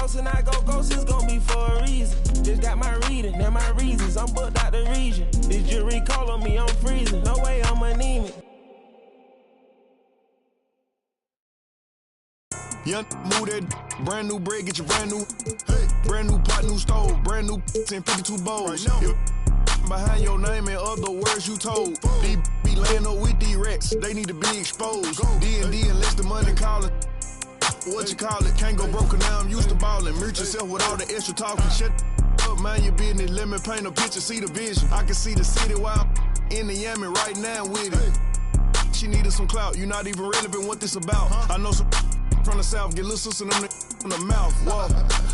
ghost and I go ghost, it's gonna be for a reason. Just got my reading and my reasons. I'm booked out the region. This jury call on me, I'm freezing. No way I'm anemic. Young move that brand new bread, get your brand new. Hey, brand new pot, new stove, brand new 1052 bowls. Right behind your name and other words you told. These be laying up with these rats, they need to be exposed. D&D unless the money calling. What you call it? Can't go broke now, I'm used to balling. Mute yourself with all the extra talking. Shut up, mind your business. Let me paint a picture, see the vision. I can see the city while I'm in the Yami right now with it. She needed some clout, you not even relevant what this about. I know some from the south, get little sister in the mouth.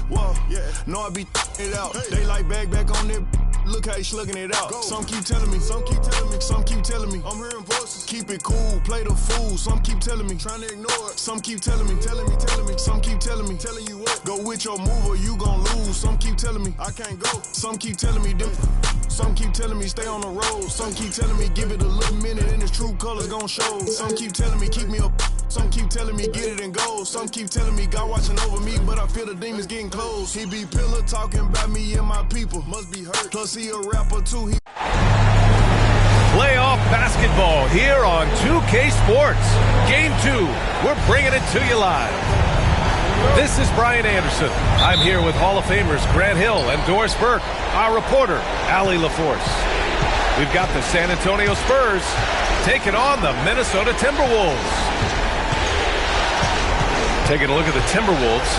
Whoa, yeah. Know I be it out. They like back on there. Look how he slugging it out. Some keep telling me, some keep telling me. I'm hearing voices. Keep it cool, play the fool. Some keep telling me, trying to ignore it. Some keep telling me. Some keep telling me, telling you what. Go with your move or you gon' lose. Some keep telling me, I can't go. Some keep telling me, some keep telling me, stay on the road. Some keep telling me, give it a little minute and its true colors gon' show. Some keep telling me, keep me up. Some keep telling me, get it and go. Some keep telling me, God watching over me, but I feel the demons getting close. He be pillar talking about me and my people. Must be hurt. Plus he a rapper too. Playoff basketball here on 2K Sports. Game 2. We're bringing it to you live. This is Brian Anderson. I'm here with Hall of Famers Grant Hill and Doris Burke, our reporter, Allie LaForce. We've got the San Antonio Spurs taking on the Minnesota Timberwolves. Taking a look at the Timberwolves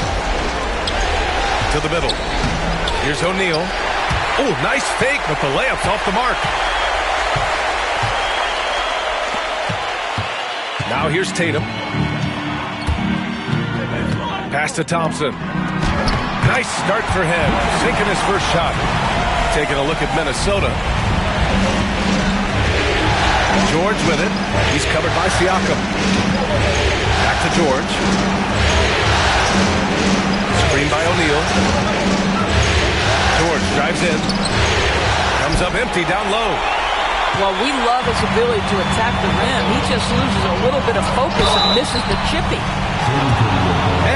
to the middle. Here's O'Neal. Oh, nice fake, but the layup's off the mark. Now here's Tatum. Pass to Thompson. Nice start for him. Sinking his first shot. Taking a look at Minnesota. George with it. He's covered by Siakam. Back to George. Screen by O'Neal. George drives in. Comes up empty down low. Well, we love his ability to attack the rim. He just loses a little bit of focus and misses the chippy.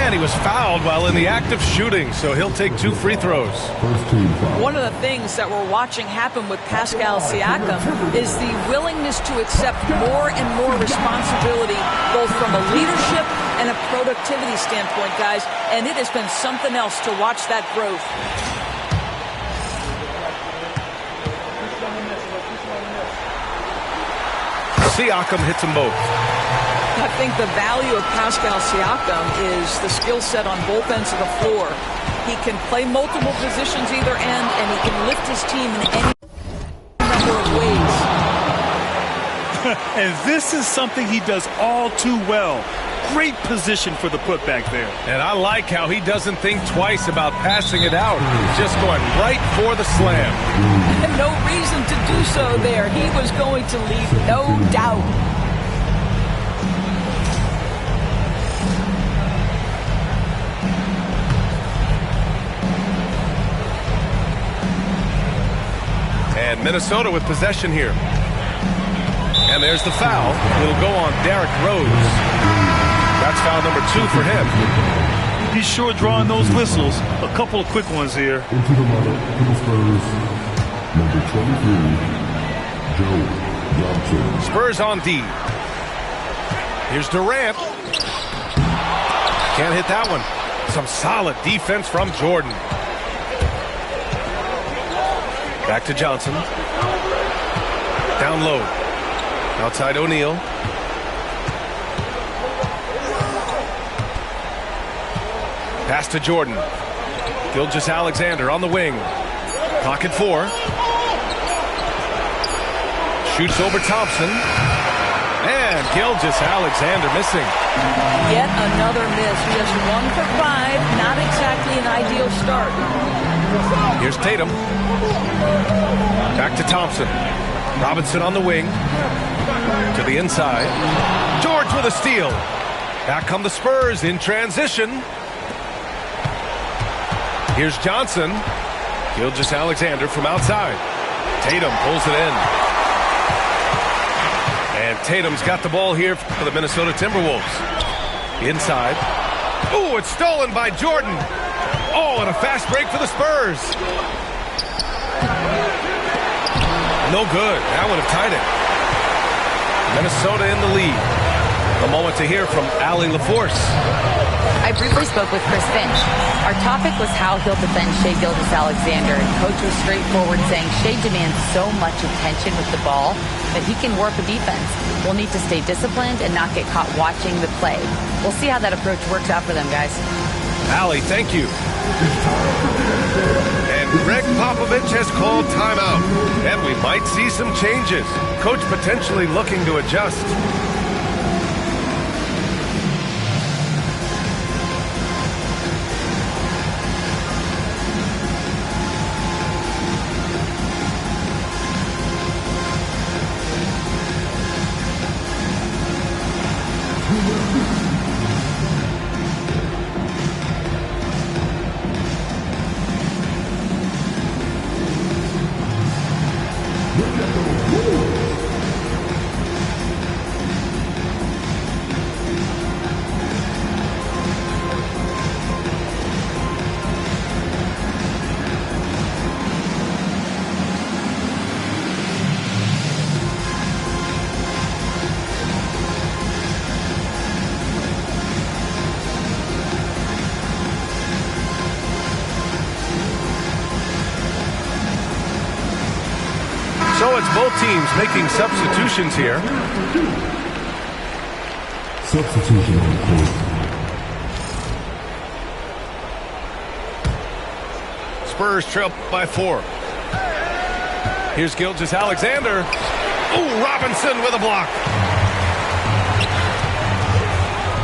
And he was fouled while in the act of shooting, so he'll take 2 free throws. One of the things that we're watching happen with Pascal Siakam is the willingness to accept more and more responsibility, both from a leadership and a productivity standpoint, guys. And it has been something else to watch that growth. Siakam hits them both. I think the value of Pascal Siakam is the skill set on both ends of the floor. He can play multiple positions either end, and he can lift his team in any number of ways. And this is something he does all too well. Great position for the putback there. And I like how he doesn't think twice about passing it out. He's just going right for the slam. And no reason to do so there. He was going to leave no doubt. And Minnesota with possession here. And there's the foul. It'll go on Derrick Rose. That's foul number 2 for him. He's sure drawing those whistles. A couple of quick ones here. Into the lineup for the Spurs, number 23, Joe Johnson. Spurs on D. Here's Durant. Can't hit that one. Some solid defense from Jordan. Back to Johnson. Down low. Outside O'Neal. Pass to Jordan. Gilgeous-Alexander on the wing. Clock at 4. Shoots over Thompson. And Gilgeous-Alexander missing. Yet another miss. Just 1 for 5. Not exactly an ideal start. Here's Tatum. Back to Thompson. Robinson on the wing. To the inside. George with a steal. Back come the Spurs in transition. Here's Johnson. Gilgeous-Alexander from outside. Tatum pulls it in. And Tatum's got the ball here for the Minnesota Timberwolves. Inside. Ooh, it's stolen by Jordan. Oh, and a fast break for the Spurs. No good. That would have tied it. Minnesota in the lead. A moment to hear from Allie LaForce. I briefly spoke with Chris Finch. Our topic was how he'll defend Shai Gilgeous-Alexander, and Coach was straightforward, saying Shai demands so much attention with the ball that he can warp a defense. We'll need to stay disciplined and not get caught watching the play. We'll see how that approach works out for them, guys. Allie, thank you. And Greg Popovich has called timeout. And we might see some changes. Coach potentially looking to adjust. So it's both teams making substitutions here. Substitution on court. Spurs trail by 4. Here's Gilgeous-Alexander. Ooh, Robinson with a block.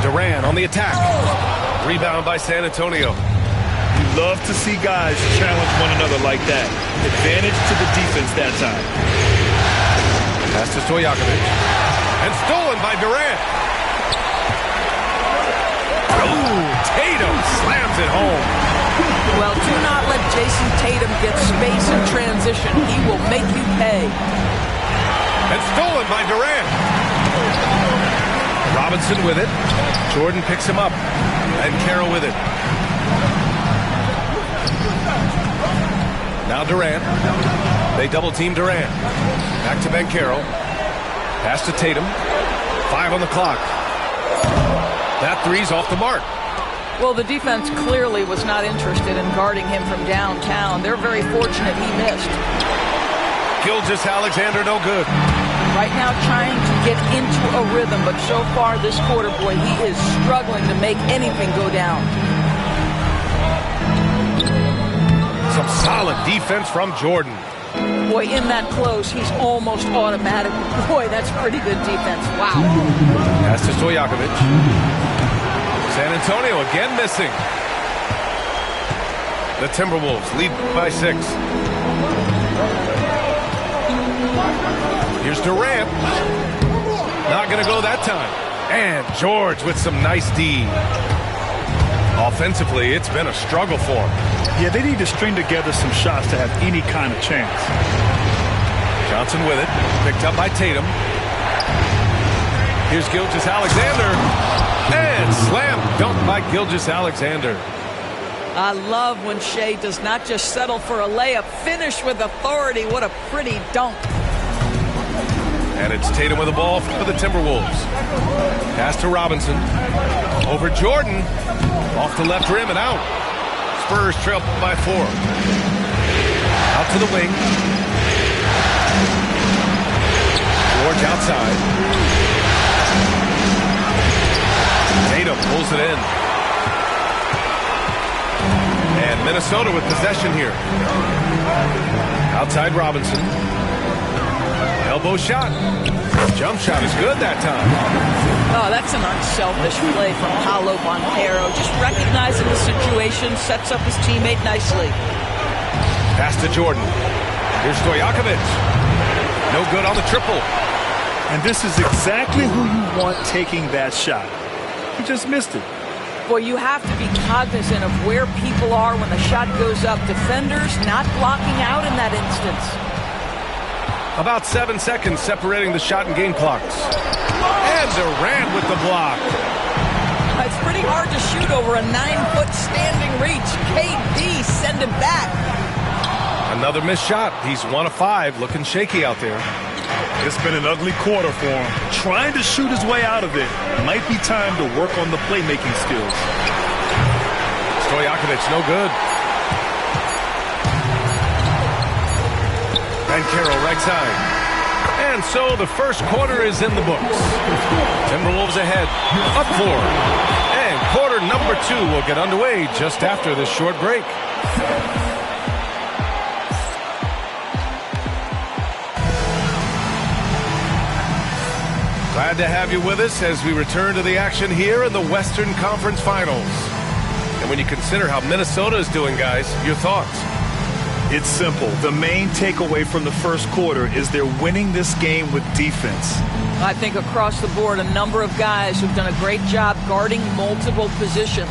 Durant on the attack. Rebound by San Antonio. You love to see guys challenge one another like that. Advantage to the defense that time. Pass to Stojakovic. And stolen by Durant. Ooh, Tatum slams it home. Well, do not let Jason Tatum get space in transition. He will make you pay. And stolen by Durant. Robinson with it. Jordan picks him up. And Carroll with it. Now Durant. They double-team Durant. Back to Carroll. Pass to Tatum. 5 on the clock. That three's off the mark. Well, the defense clearly was not interested in guarding him from downtown. They're very fortunate he missed. Gilgeous-Alexander no good. Right now trying to get into a rhythm, but so far this quarter, boy, he is struggling to make anything go down. Some solid defense from Jordan. Boy, in that close, he's almost automatic. Boy, that's pretty good defense. Wow. Pass to Stojakovic. San Antonio again missing. The Timberwolves lead by 6. Here's Durant. Not going to go that time. And George with some nice D. Offensively, it's been a struggle for him. Yeah, they need to string together some shots to have any kind of chance. Johnson with it. Picked up by Tatum. Here's Gilgeous-Alexander. And slam dunk by Gilgeous-Alexander. I love when Shai does not just settle for a layup. Finish with authority. What a pretty dunk. And it's Tatum with the ball for the Timberwolves. Pass to Robinson. Over Jordan. Off the left rim and out. Spurs trail by 4. Out to the wing. George outside. Tatum pulls it in. And Minnesota with possession here. Outside Robinson. Elbow shot. Jump shot is good that time. Oh, that's an unselfish play from Paolo Banchero. Just recognizing the situation, sets up his teammate nicely. Pass to Jordan. Here's Stojakovic. No good on the triple. And this is exactly who you want taking that shot. He just missed it. Boy, you have to be cognizant of where people are when the shot goes up. Defenders not blocking out in that instance. About 7 seconds separating the shot and game clocks. And Durant with the block. It's pretty pretty hard to shoot over a 9-foot standing reach. KD send him back. Another missed shot. He's 1 of 5, looking shaky out there. It's been an ugly quarter for him. Trying to shoot his way out of it. Might be time to work on the playmaking skills. Stojakovic, no good. Banchero, right side. And so the first quarter is in the books. Timberwolves ahead, up 4. And quarter number 2 will get underway just after this short break. Glad to have you with us as we return to the action here in the Western Conference Finals. And when you consider how Minnesota is doing, guys, your thoughts? It's simple. The main takeaway from the first quarter is they're winning this game with defense. I think across the board, a number of guys who've done a great job guarding multiple positions.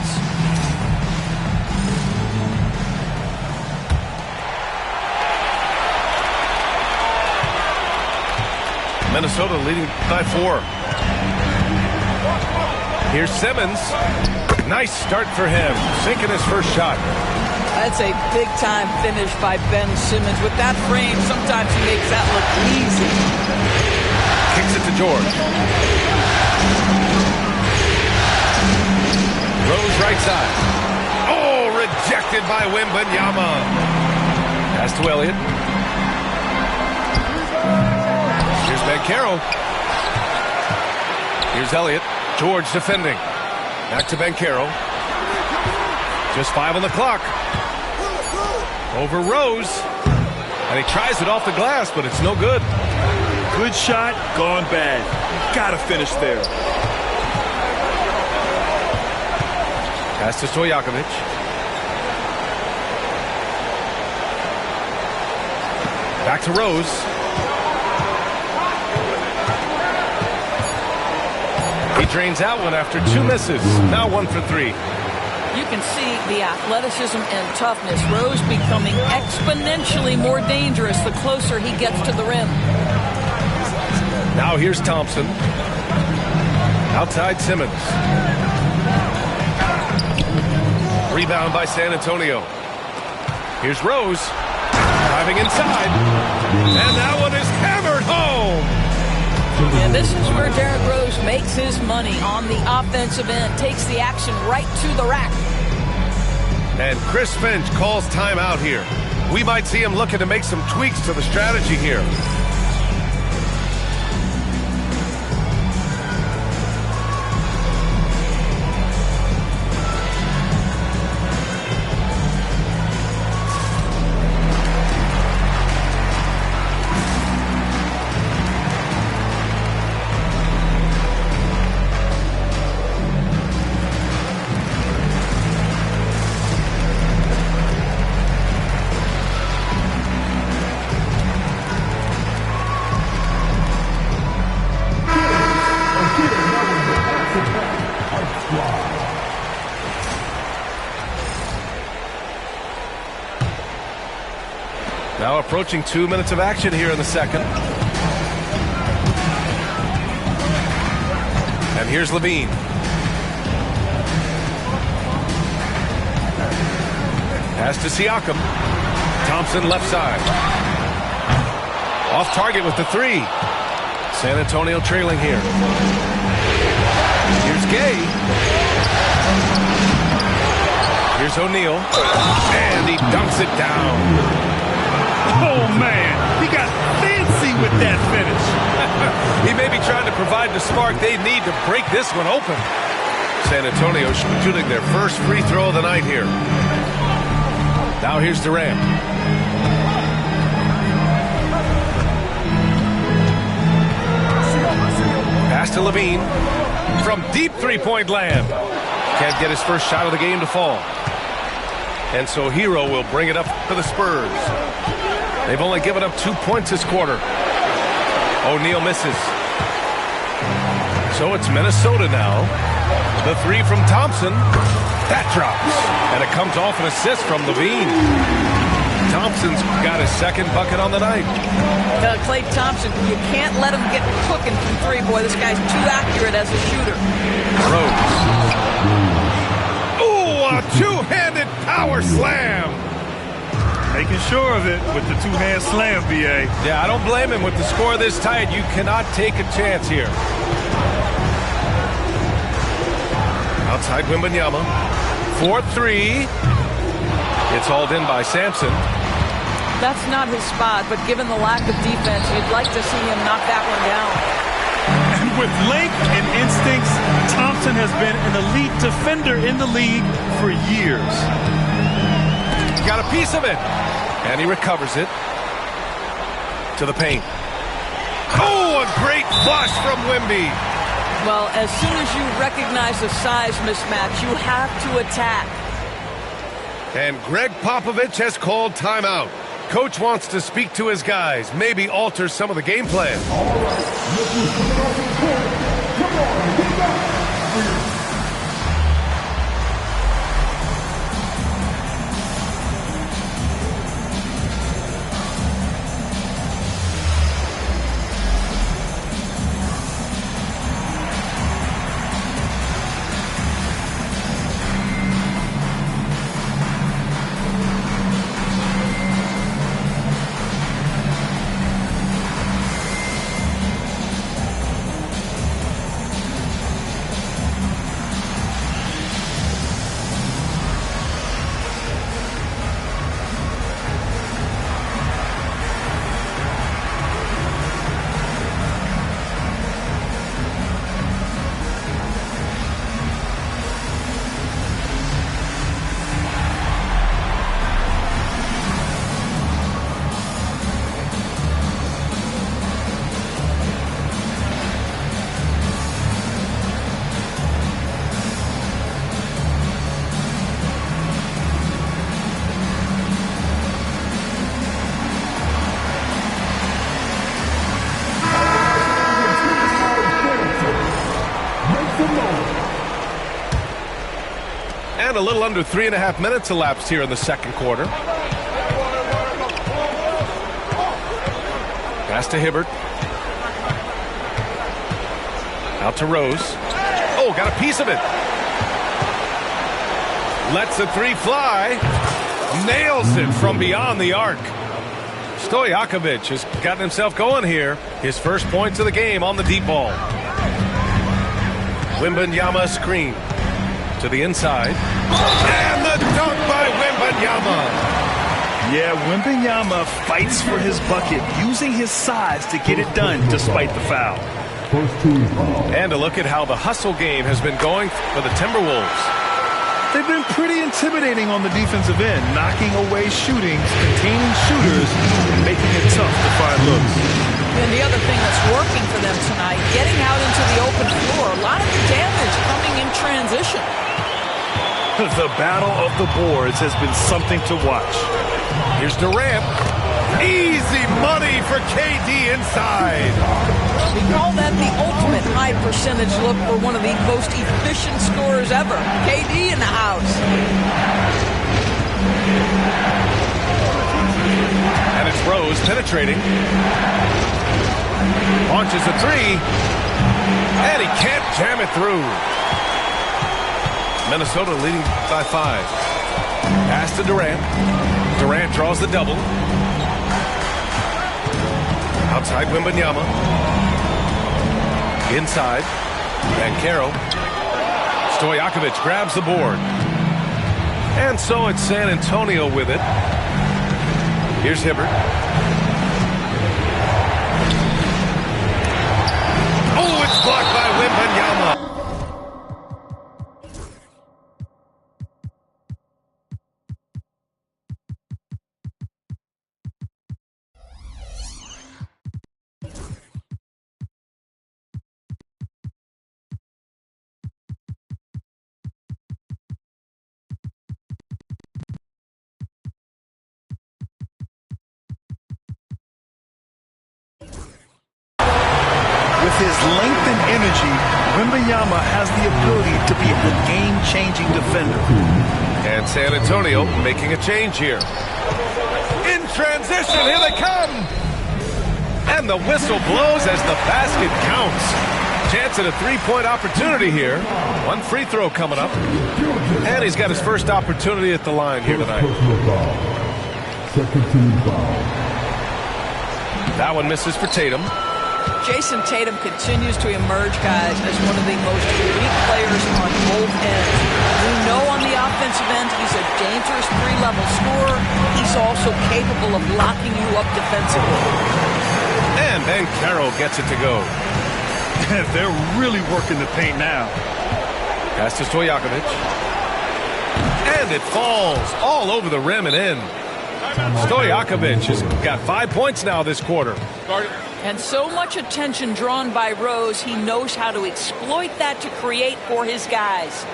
Minnesota leading by 4. Here's Simmons. Nice start for him, sinking his first shot. That's a big-time finish by Ben Simmons. With that frame, sometimes he makes that look easy. Kicks it to George. Rose right side. Oh, rejected by Wembanyama. Pass to Elliott. Here's Banchero. Here's Elliott. George defending. Back to Banchero. Just 5 on the clock. Over Rose. And he tries it off the glass, but it's no good. Good shot, gone bad. Gotta finish there. Pass to Stojakovic. Back to Rose. He drains out one after 2 misses. Now 1 for 3. You can see the athleticism and toughness. Rose becoming exponentially more dangerous the closer he gets to the rim. Now here's Thompson. Outside Simmons. Rebound by San Antonio. Here's Rose. Driving inside. And that one is hammered home. And this is where Derrick Rose makes his money on the offensive end. Takes the action right to the rack. And Chris Finch calls timeout here. We might see him looking to make some tweaks to the strategy here. Now approaching 2 minutes of action here in the second. And here's Levine. Pass to Siakam. Thompson left side. Off target with the 3. San Antonio trailing here. Here's Gay. Here's O'Neal. And he dunks it down. Oh, man, he got fancy with that finish. He may be trying to provide the spark they need to break this one open. San Antonio shooting their first free throw of the night here. Now here's Durant. Pass to Levine from deep three-point land. Can't get his first shot of the game to fall. And so Hero will bring it up for the Spurs. They've only given up 2 points this quarter. O'Neal misses. So it's Minnesota now. The 3 from Thompson. That drops. And it comes off an assist from Levine. Thompson's got his second bucket on the night. Klay Thompson, you can't let him get cooking from 3, boy. This guy's too accurate as a shooter. Rose. a two-handed power slam. Making sure of it with the two-hand slam, B.A. Yeah, I don't blame him. With the score this tight, you cannot take a chance here. Outside Wembanyama. 4-3. It's hauled in by Sampson. That's not his spot, but given the lack of defense, you'd like to see him knock that one down. And with length and instincts, Thompson has been an elite defender in the league for years. He got a piece of it, and he recovers it to the paint. Oh, a great flush from Wemby. Well, as soon as you recognize the size mismatch, you have to attack. And Greg Popovich has called timeout. Coach wants to speak to his guys, maybe alter some of the game plan. All right, this is coming off the court. Come on, get back. And a little under 3.5 minutes elapsed here in the second quarter. Pass to Hibbert. Out to Rose. Oh, got a piece of it. Lets the three fly. Nails it from beyond the arc. Stojakovic has gotten himself going here. His first points of the game on the deep ball. Wembanyama screen to the inside. And the dunk by Wembanyama. Yeah, Wembanyama fights for his bucket, using his size to get it done despite the foul. And a look at how the hustle game has been going for the Timberwolves. They've been pretty intimidating on the defensive end, knocking away shootings, containing shooters, and making it tough to find looks. And the other thing that's working for them tonight, getting out into the open floor. A lot of the damage coming in transition. The battle of the boards has been something to watch. Here's Durant. Easy money for KD inside. We call that the ultimate high percentage look for one of the most efficient scorers ever. KD in the house. And it's Rose penetrating. Launches a three. And he can't jam it through. Minnesota leading by 5. Pass to Durant. Durant draws the double. Outside Wembanyama. Inside. Banchero. Stojakovic grabs the board. And so it's San Antonio with it. Here's Hibbert. Oh, it's blocked by Wembanyama. With his length and energy, Wembanyama has the ability to be a game-changing defender. And San Antonio making a change here. In transition, here they come! And the whistle blows as the basket counts. Chance at a three-point opportunity here. One free throw coming up. And he's got his first opportunity at the line here tonight. Second team foul. That one misses for Tatum. Jason Tatum continues to emerge, guys, as one of the most elite players on both ends. We know on the offensive end he's a dangerous three-level scorer. He's also capable of locking you up defensively. And Banchero gets it to go. They're really working the paint now. Pass to Stojakovic. And it falls all over the rim and in. Stojakovic has got 5 points now this quarter. And so much attention drawn by Rose, he knows how to exploit that to create for his guys.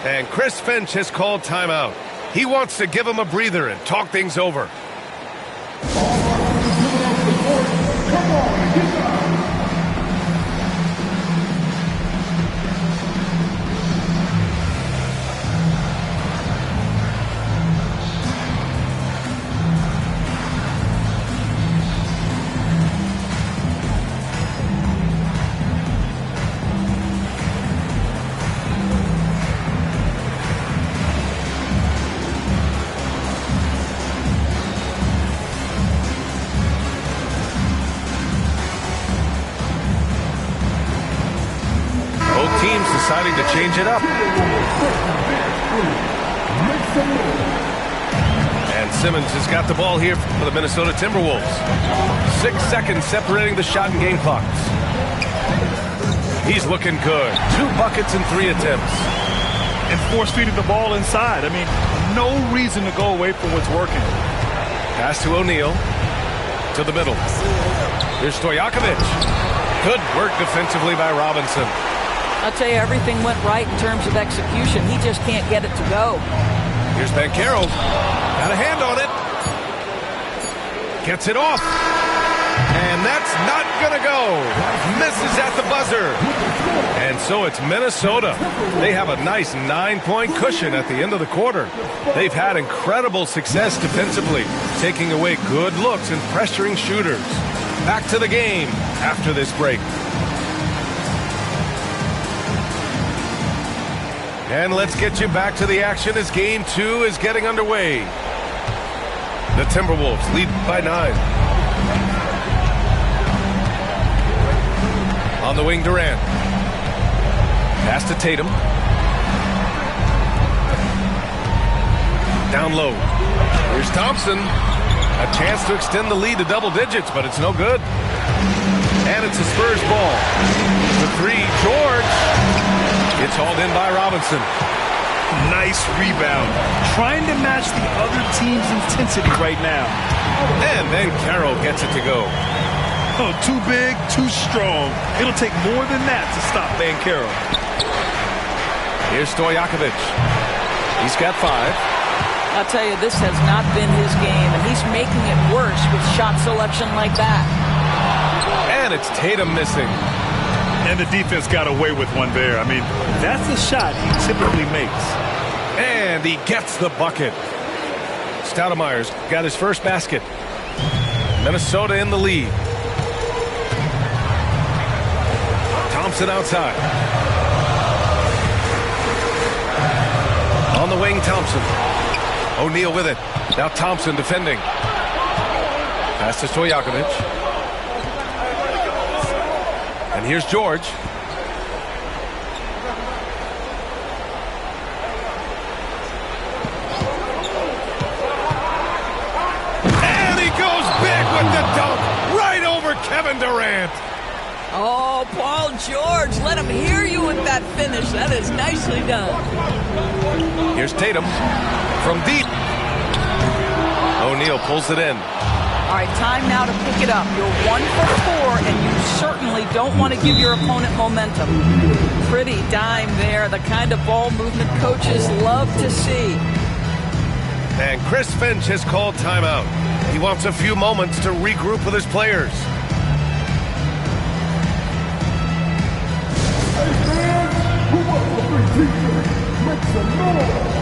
And Chris Finch has called timeout. He wants to give him a breather and talk things over. Deciding to change it up. And Simmons has got the ball here for the Minnesota Timberwolves. 6 seconds separating the shot and game clocks. He's looking good. 2 buckets and 3 attempts. And force-feeding the ball inside. I mean, no reason to go away from what's working. Pass to O'Neal. To the middle. Here's Stojakovic. Good work defensively by Robinson. I'll tell you, everything went right in terms of execution. He just can't get it to go. Here's Banchero. Got a hand on it. Gets it off. And that's not going to go. Misses at the buzzer. And so it's Minnesota. They have a nice 9-point cushion at the end of the quarter. They've had incredible success defensively, taking away good looks and pressuring shooters. Back to the game after this break. And let's get you back to the action as Game 2 is getting underway. The Timberwolves lead by 9. On the wing, Durant. Pass to Tatum. Down low. Here's Thompson. A chance to extend the lead to double digits, but it's no good. And it's a Spurs ball. The 3, George. It's hauled in by Robinson. Nice rebound. Trying to match the other team's intensity right now. And then Carroll gets it to go. Oh, too big, too strong. It'll take more than that to stop Banchero. Here's Stojakovic. He's got 5. I'll tell you, this has not been his game, and he's making it worse with shot selection like that. And it's Tatum missing. And the defense got away with one there. I mean, that's the shot he typically makes. And he gets the bucket. Stoudemire's got his first basket. Minnesota in the lead. Thompson outside. On the wing, Thompson. O'Neal with it. Now Thompson defending. Pass to Stojakovic. And here's George. And he goes big with the dunk right over Kevin Durant. Oh, Paul George, let him hear you with that finish. That is nicely done. Here's Tatum from deep. O'Neal pulls it in. All right, time now to pick it up. You're 1 for 4, and you certainly don't want to give your opponent momentum. Pretty dime there, the kind of ball movement coaches love to see. And Chris Finch has called timeout. He wants a few moments to regroup with his players. Hey fans, who wants a free t-shirt? Make some noise!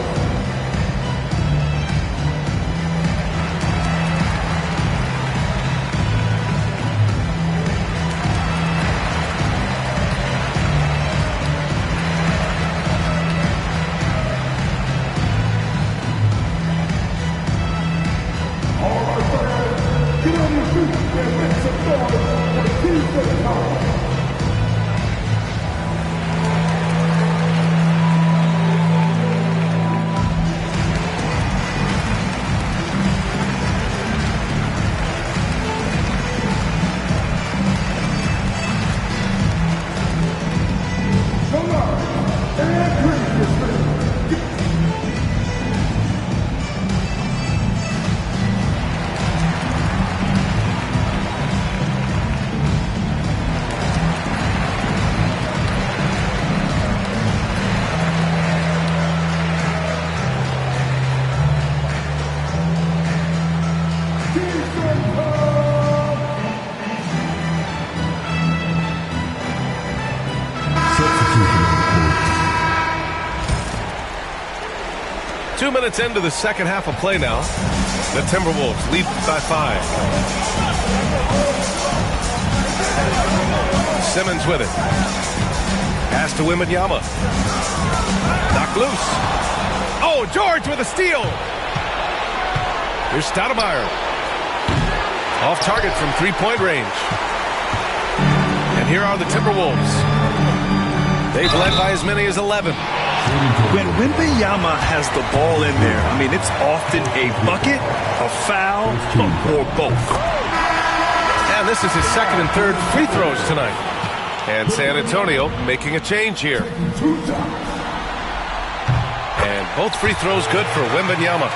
Two minutes into the second half of play now. The Timberwolves lead by 5. Simmons with it. Pass to Wembanyama. Knocked loose. Oh, George with a steal. Here's Stoudemire. Off target from three-point range. And here are the Timberwolves. They've led by as many as 11. When Wembanyama has the ball in there, I mean, it's often a bucket, a foul, or both. And this is his second and third free throws tonight. And San Antonio making a change here. And both free throws good for Wembanyama.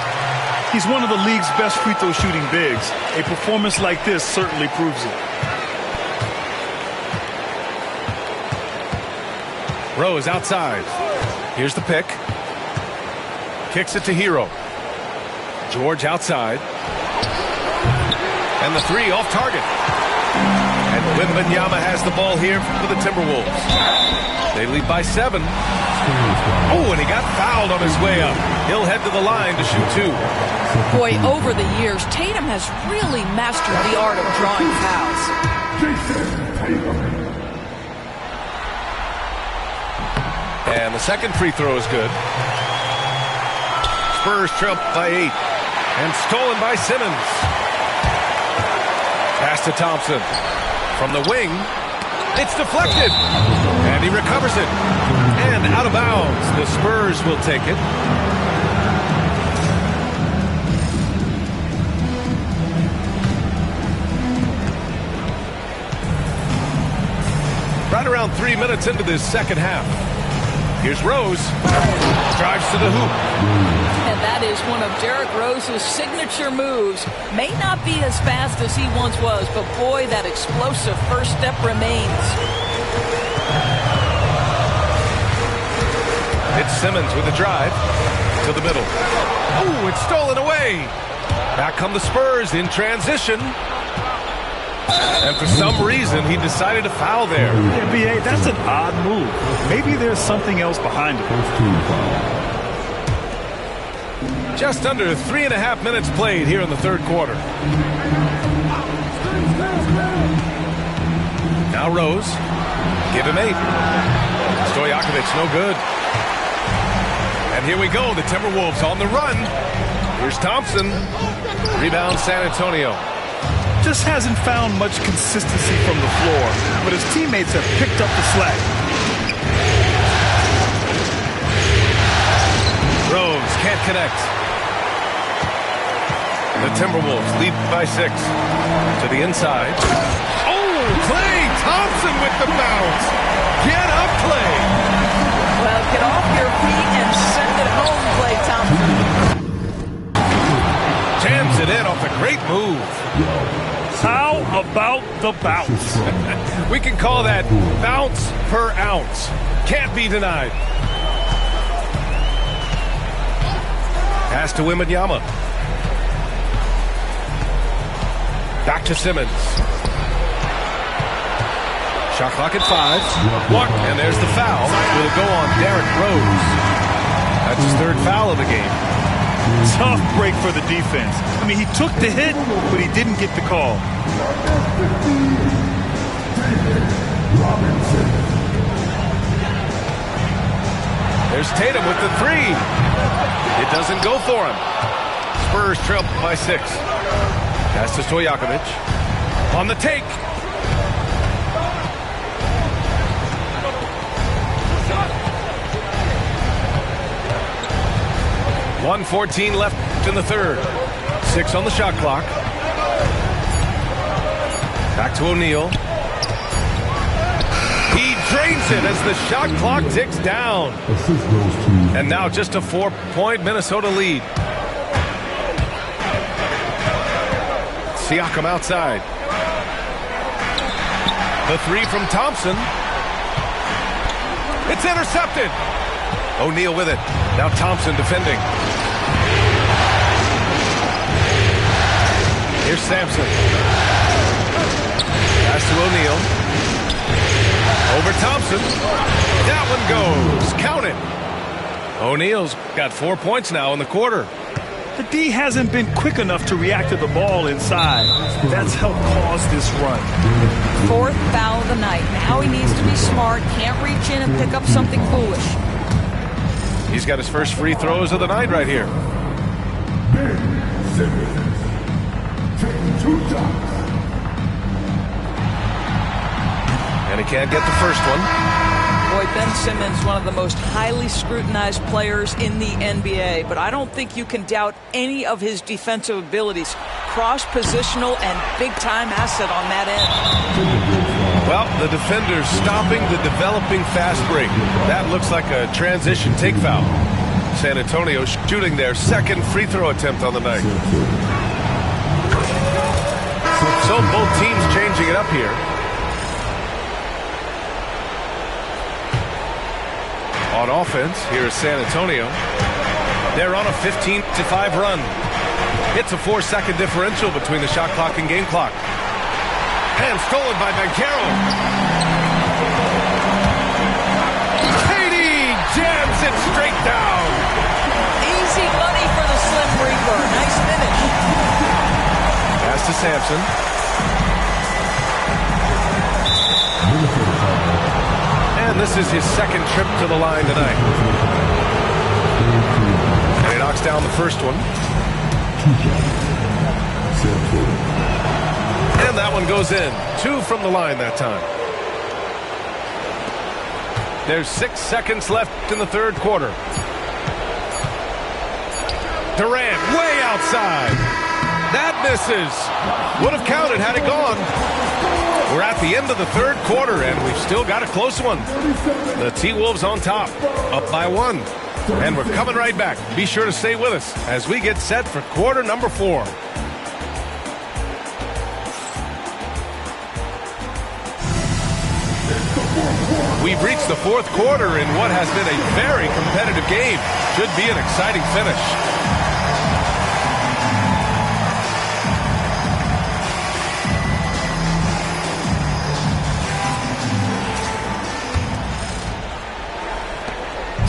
He's one of the league's best free throw shooting bigs. A performance like this certainly proves it. Rose outside. Here's the pick. Kicks it to Hero. George outside. And the three off target. And Wembanyama has the ball here for the Timberwolves. They lead by 7. Oh, and he got fouled on his way up. He'll head to the line to shoot 2. Boy, over the years, Tatum has really mastered the art of drawing fouls. And the second free throw is good. Spurs trail by 8. And stolen by Simmons. Pass to Thompson. From the wing. It's deflected. And he recovers it. And out of bounds. The Spurs will take it. Right around 3 minutes into this second half. Here's Rose. Drives to the hoop. And that is one of Derrick Rose's signature moves. May not be as fast as he once was, but boy, that explosive first step remains. It's Simmons with a drive to the middle. Oh, it's stolen away. Back come the Spurs in transition. And for some reason, he decided to foul there. Yeah, B.A., that's an odd move. Maybe there's something else behind it. Just under 3.5 minutes played here in the third quarter. Now Rose. Give him 8. Stojakovic, no good. And here we go, the Timberwolves on the run. Here's Thompson. Rebound San Antonio. Just hasn't found much consistency from the floor, but his teammates have picked up the slack. Rose can't connect. The Timberwolves lead by 6. To the inside. Oh, Klay Thompson with the bounce. Get up, Klay. Well, get off your feet and send it home, Klay Thompson. Jams it in off a great move. How about the bounce? We can call that bounce per ounce. Can't be denied. Pass to Wembanyama. Back to Simmons. Shot clock at 5. And there's the foul. Will go on Derrick Rose. That's his third foul of the game. Tough break for the defense. I mean, he took the hit, but he didn't get the call. There's Tatum with the 3. It doesn't go for him. Spurs trail by 6. Pass to Stojakovic. On the take. .114 left in the third. 6 on the shot clock. Back to O'Neal. He drains it as the shot clock ticks down. And now just a 4-point Minnesota lead. Siakam outside. The three from Thompson. It's intercepted. O'Neal with it. Now Thompson defending. Here's Sampson. Pass to O'Neal. Over Thompson. That one goes. Count it. O'Neal's got 4 points now in the quarter. The D hasn't been quick enough to react to the ball inside. That's helped cause this run. 4th foul of the night. Now he needs to be smart. Can't reach in and pick up something foolish. He's got his first free throws of the night right here. And he can't get the first one. Boy, Ben Simmons, one of the most highly scrutinized players in the NBA, but I don't think you can doubt any of his defensive abilities. Cross-positional and big-time asset on that end. Well, the defender's stopping the developing fast break. That looks like a transition take foul. San Antonio shooting their second free throw attempt on the night. So both teams changing it up here. On offense, here is San Antonio. They're on a 15-5 run. It's a 4-second differential between the shot clock and game clock. And stolen by Banchero. Katie jams it straight down. Easy money for the Slim Reaper. Nice finish. Pass to Sampson. And this is his second trip to the line tonight. And he knocks down the first one. And that one goes in. 2 from the line that time. There's 6 seconds left in the third quarter. Durant way outside. That misses. Would have counted had it gone. We're at the end of the third quarter, and we've still got a close one. The T-Wolves on top, up by 1. And we're coming right back. Be sure to stay with us as we get set for quarter number 4. We've reached the fourth quarter in what has been a very competitive game. Should be an exciting finish.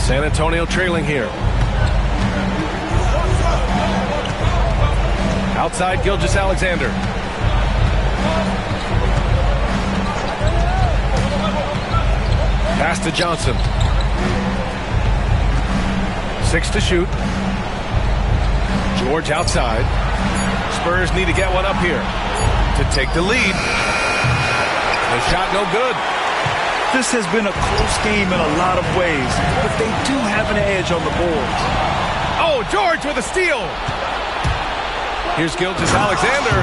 San Antonio trailing here. Outside Gilgeous-Alexander. Pass to Johnson. 6 to shoot. George outside. Spurs need to get one up here to take the lead. The shot no good. This has been a close game in a lot of ways, but they do have an edge on the boards. Oh, George with a steal. Here's Gilgeous-Alexander.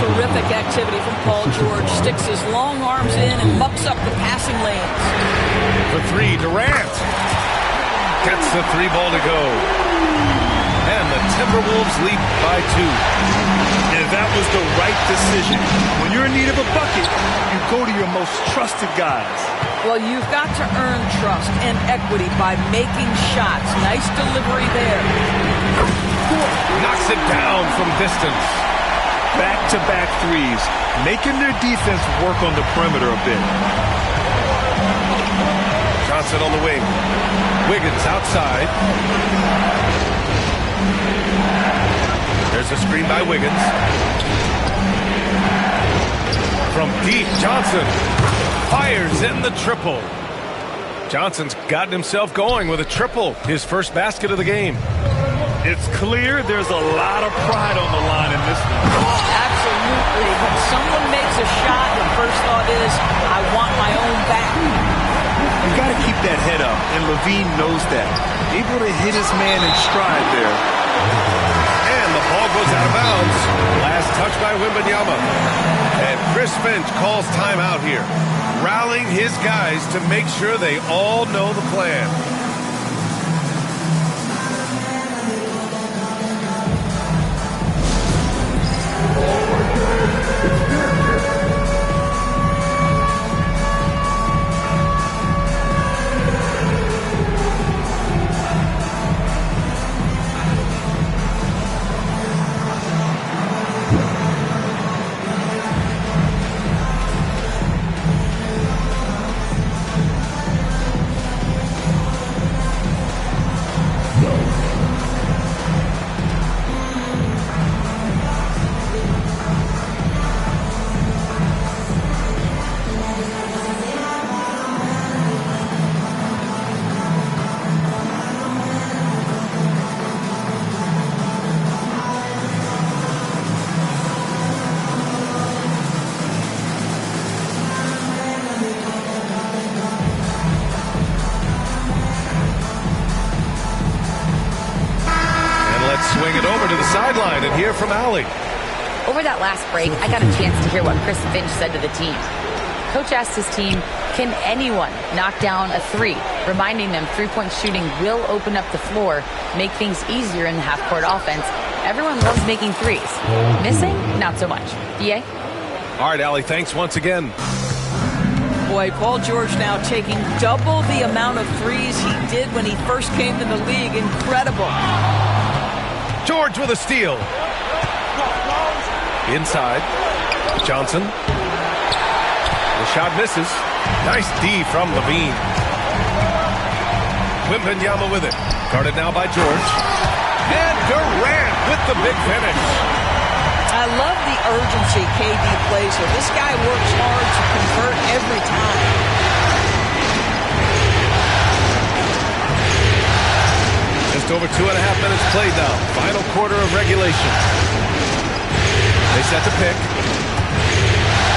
Terrific activity from Paul George. Sticks his long arms in and mucks up the passing lanes. For 3, Durant. Gets the 3 ball to go. And the Timberwolves lead by 2. And that was the right decision. When you're in need of a bucket, you go to your most trusted guys. Well, you've got to earn trust and equity by making shots. Nice delivery there. Knocks it down from distance. Back-to-back threes, making their defense work on the perimeter a bit. Johnson on the wing. Wiggins outside. There's a screen by Wiggins. From deep, Johnson fires in the triple. Johnson's gotten himself going with a triple, his first basket of the game. It's clear there's a lot of pride on the line in this one. Absolutely. Absolutely. When someone makes a shot, the first thought is, I want my own back. You got to keep that head up, and Levine knows that. Able to hit his man in stride there. And the ball goes out of bounds. Last touch by Wembanyama. And Chris Finch calls timeout here, rallying his guys to make sure they all know the plan. Swing it over to the sideline and hear from Allie. Over that last break, I got a chance to hear what Chris Finch said to the team. Coach asked his team, can anyone knock down a three? Reminding them three-point shooting will open up the floor, make things easier in the half-court offense. Everyone loves making threes. Missing? Not so much. BA? All right, Allie, thanks once again. Boy, Paul George now taking double the amount of threes he did when he first came to the league. Incredible. George with a steal. Inside. Johnson. The shot misses. Nice D from Levine. Wembanyama with it. Guarded now by George. And Durant with the big finish. I love the urgency KD plays here. This guy works hard to convert every time. Just over 2.5 minutes played now. Final quarter of regulation. They set the pick.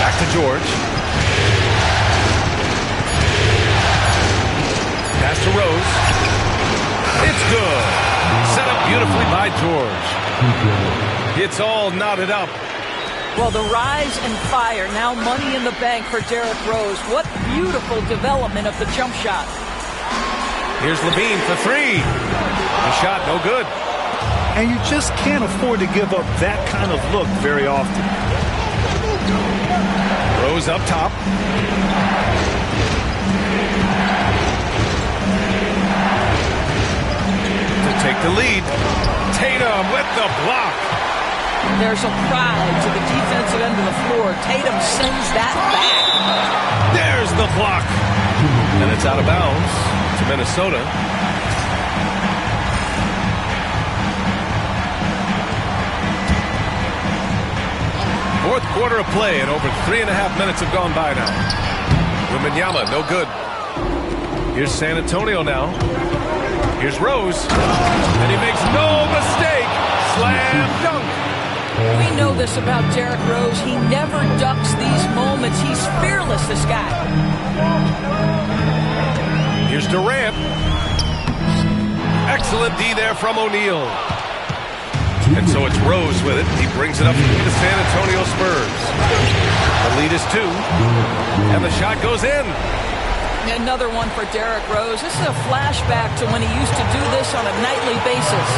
Back to George. Pass to Rose. It's good. Set up beautifully by George. It's all knotted up. Well, the rise and fire. Now money in the bank for Derrick Rose. What beautiful development of the jump shot. Here's Levine for three. The shot no good. And you just can't afford to give up that kind of look very often. Rose up top. To take the lead. Tatum with the block. There's a pride to the defensive end of the floor. Tatum sends that back. There's the block. And it's out of bounds to Minnesota. Fourth quarter of play, and over 3.5 minutes have gone by now. Wembanyama, no good. Here's San Antonio now. Here's Rose. And he makes no mistake. Slam dunk. We know this about Derrick Rose. He never ducks these moments. He's fearless, this guy. Here's Durant. Excellent D there from O'Neal. And so it's Rose with it. He brings it up to the San Antonio Spurs. The lead is 2. And the shot goes in. Another one for Derrick Rose. This is a flashback to when he used to do this on a nightly basis.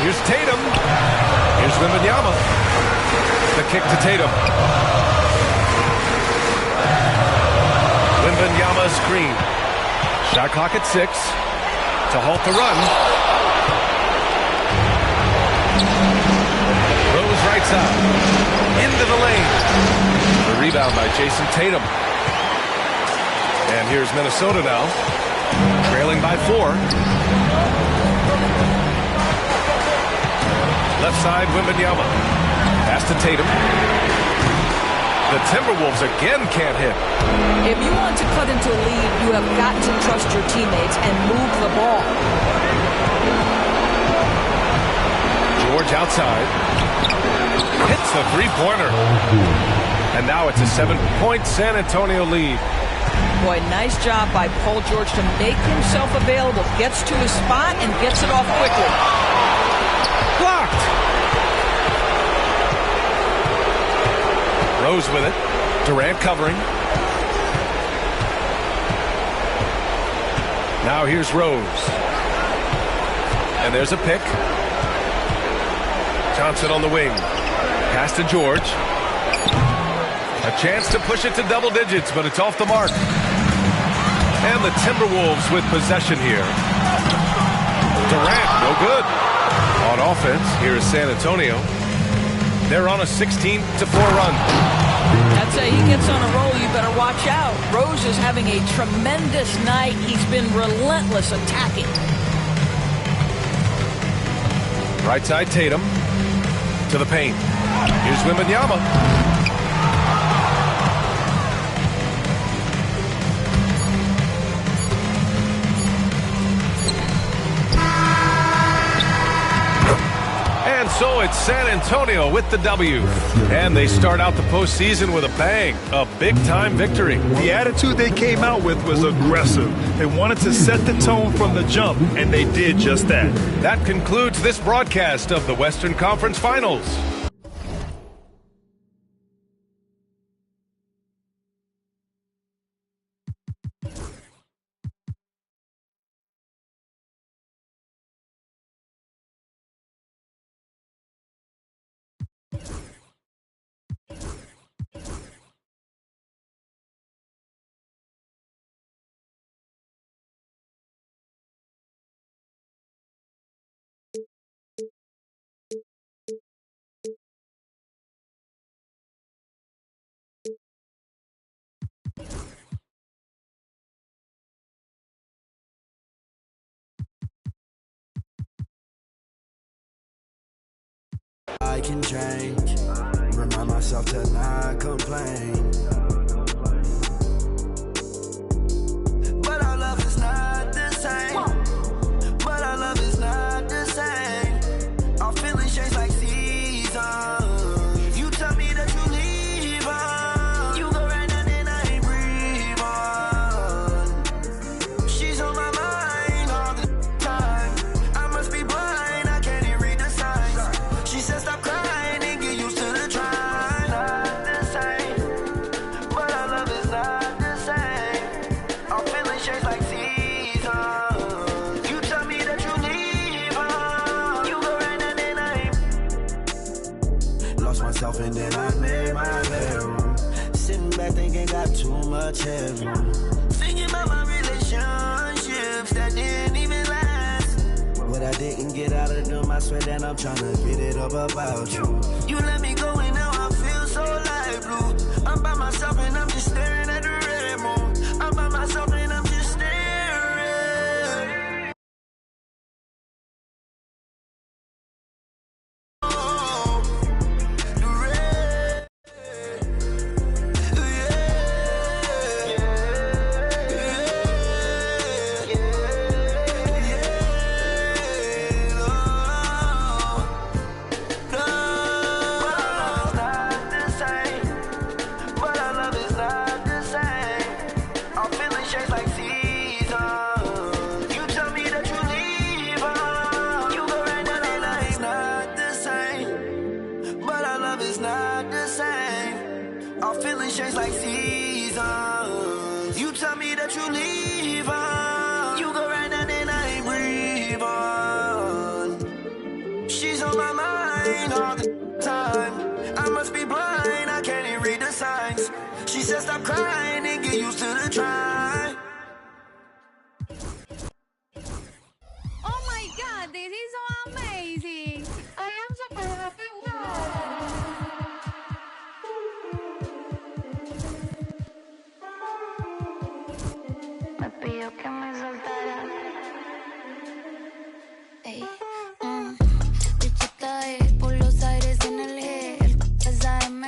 Here's Tatum. Here's Wembanyama. The kick to Tatum. Wembanyama screen. Shot clock at 6. To halt the run. Rose right side. Into the lane. The rebound by Jason Tatum. And here's Minnesota now. Trailing by 4. Left side, Wembanyama. Pass to Tatum. The Timberwolves again can't hit. If you want to cut into a lead, you have got to trust your teammates and move the ball. George outside. Hits hits the three-pointer. And now it's a 7-point San Antonio lead. Boy, nice job by Paul George to make himself available. Gets to his spot and gets it off quickly. Blocked. Rose with it. Durant covering. Now here's Rose. And there's a pick. Johnson on the wing. Pass to George. A chance to push it to double digits, but it's off the mark. And the Timberwolves with possession here. Durant, no good. On offense, here is San Antonio. They're on a 16-4 run. I'd say he gets on a roll, you better watch out. Rose is having a tremendous night. He's been relentless attacking. Right side Tatum to the paint. Here's Wembanyama. And so it's San Antonio with the W. And they start out the postseason with a bang. A big-time victory. The attitude they came out with was aggressive. They wanted to set the tone from the jump, and they did just that. That concludes this broadcast of the Western Conference Finals. I can change, remind myself to not complain. But our love is not the same. But our love is not the same. Our feelings change like seasons. You tell me that you leave on. You go right now and I ain't breathe on. She's on my mind all the time. I must be blind, I can't even read the signs. She says stop crying and get used to the trying. Not the same, but our love is not the same. Our feelings change like seasons. You tell me that you leave on. You go right now and I ain't. Lost myself and then I made my bedroom. Sitting back thinking got too much headroom. Thinking about my relationships that didn't even last. What I didn't get out of them, I swear that I'm trying to get it up about you. You let me go and now I feel so light blue. I'm by myself and I'm just staring at the red moon. I'm by myself and I'm just staring. Oh, the red. But our love is not the same. Our feelings change like seasons. You tell me that you leave on. You go right now and I ain't not the same. But our love is not the same. Our feelings change like seasons. You tell me that you leave on. You go right now and I ain't breathe on. She's on my mind all the time. I must be blind, I can't even read the signs. She says stop crying and get used to the try. Oh my god, this is so amazing! I am super happy. Me pidió que me soltara. Ey, bichita por los aires en el G. El es AM,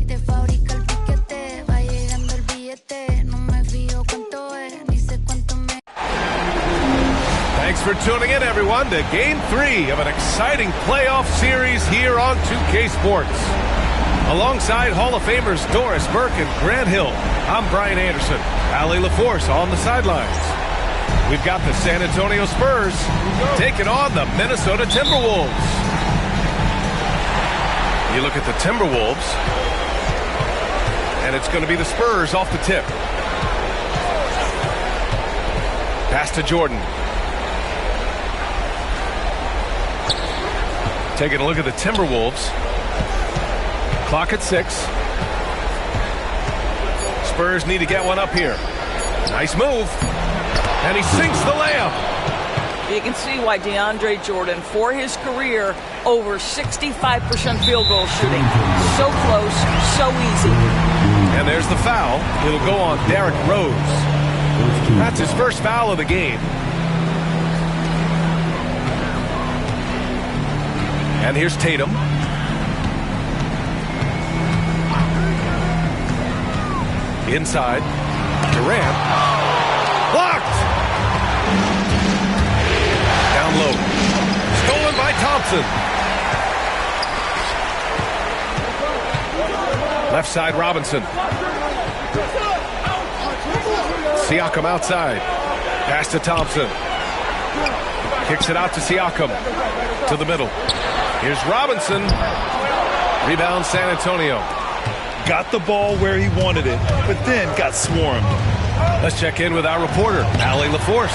de fábrica el piquete. Va llegando el billete. No me fío cuánto es, ni sé cuánto me. Thanks for tuning in, everyone, to Game 3 of an exciting playoff series here on 2K Sports. Alongside Hall of Famers Doris Burke and Grant Hill, I'm Brian Anderson. Allie LaForce on the sidelines. We've got the San Antonio Spurs taking on the Minnesota Timberwolves. You look at the Timberwolves, and it's going to be the Spurs off the tip. Pass to Jordan. Taking a look at the Timberwolves. Clock at 6. Spurs need to get one up here. Nice move. And he sinks the layup. You can see why DeAndre Jordan, for his career, over 65% field goal shooting. So close, so easy. And there's the foul. It'll go on Derrick Rose. That's his first foul of the game. And here's Tatum. Inside. Durant. Blocked! Down low. Stolen by Thompson. Left side, Robinson. Siakam outside. Pass to Thompson. Kicks it out to Siakam. To the middle. Here's Robinson. Rebound San Antonio. Got the ball where he wanted it, but then got swarmed. Let's check in with our reporter, Allie LaForce.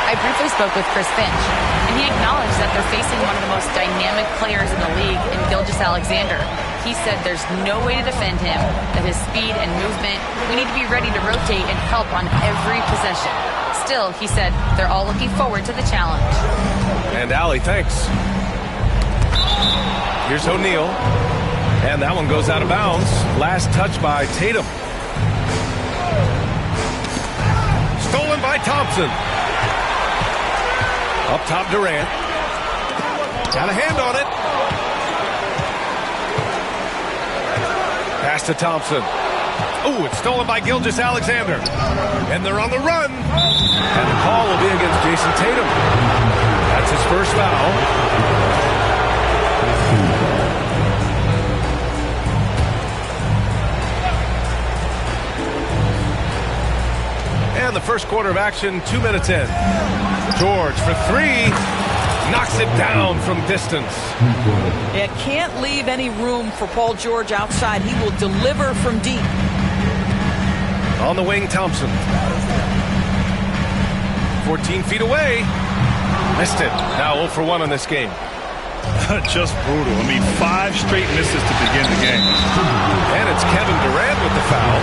I briefly spoke with Chris Finch, and he acknowledged that they're facing one of the most dynamic players in the league in Gilgeous-Alexander. He said there's no way to defend him, that his speed and movement, we need to be ready to rotate and help on every possession. Still, he said, they're all looking forward to the challenge. And Allie, thanks. Here's O'Neal. And that one goes out of bounds. Last touch by Tatum. Stolen by Thompson. Up top, Durant. Got a hand on it. Pass to Thompson. Ooh, it's stolen by Gilgeous-Alexander. And they're on the run. And the call will be against Jason Tatum. That's his first foul. And the first quarter of action, 2 minutes in. George for 3. Knocks it down from distance. Yeah, can't leave any room for Paul George outside. He will deliver from deep. On the wing, Thompson. 14 feet away. Missed it. Now 0 for 1 on this game. Just brutal. I mean, 5 straight misses to begin the game. And it's Kevin Durant with the foul.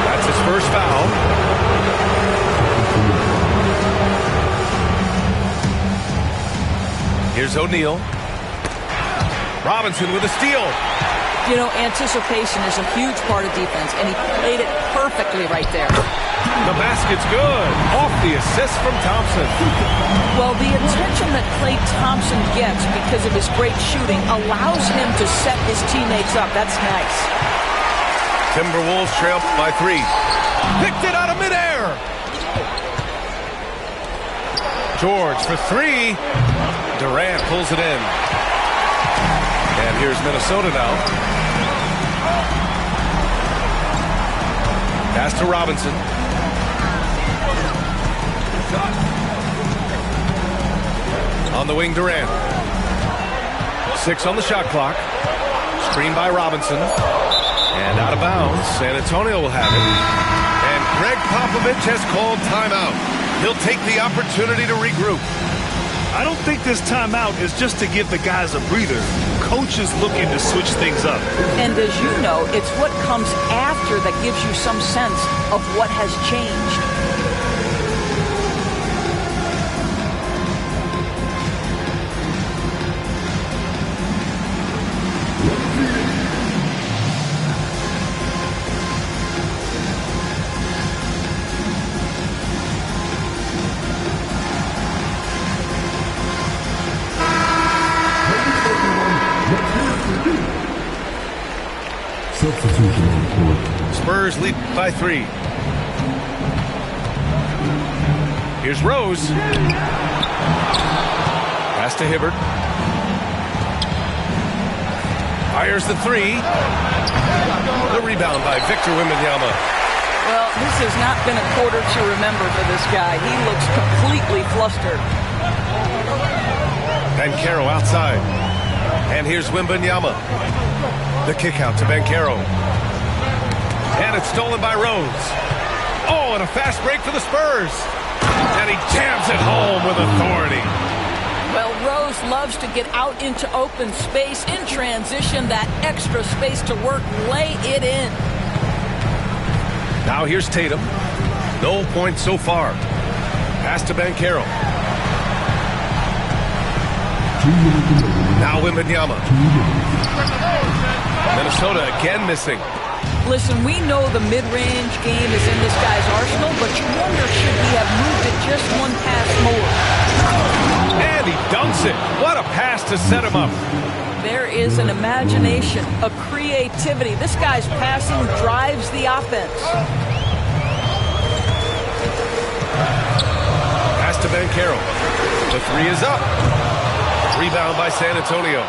That's his first foul. Here's O'Neal. Robinson with a steal. You know, anticipation is a huge part of defense, and he played it perfectly right there. The basket's good. Off the assist from Thompson. Well, the attention that Klay Thompson gets because of his great shooting allows him to set his teammates up. That's nice. Timberwolves trail by 3. Picked it out of midair. George for 3. Durant pulls it in. And here's Minnesota now. Pass to Robinson. On the wing, Durant. 6 on the shot clock. Screen by Robinson. And out of bounds. San Antonio will have it. And Greg Popovich has called timeout. He'll take the opportunity to regroup. I don't think this timeout is just to give the guys a breather. Coach is looking to switch things up. And as you know, it's what comes after that gives you some sense of what has changed. Substitution on the court. Spurs lead by 3. Here's Rose. Pass to Hibbert. Fires the three. The rebound by Victor Wembanyama. Well, this has not been a quarter to remember for this guy. He looks completely flustered. Banchero outside. And here's Wembanyama. The kick out to Banchero. And it's stolen by Rose. Oh, and a fast break for the Spurs. And he jams it home with authority. Well, Rose loves to get out into open space in transition, that extra space to work, lay it in. Now here's Tatum. No points so far. Pass to Banchero. Now Wembanyama. Minnesota again missing. Listen, we know the mid-range game is in this guy's arsenal, but you wonder should he have moved it just one pass more. And he dunks it. What a pass to set him up. There is an imagination, a creativity. This guy's passing drives the offense. Pass to Banchero. The three is up. Rebound by San Antonio.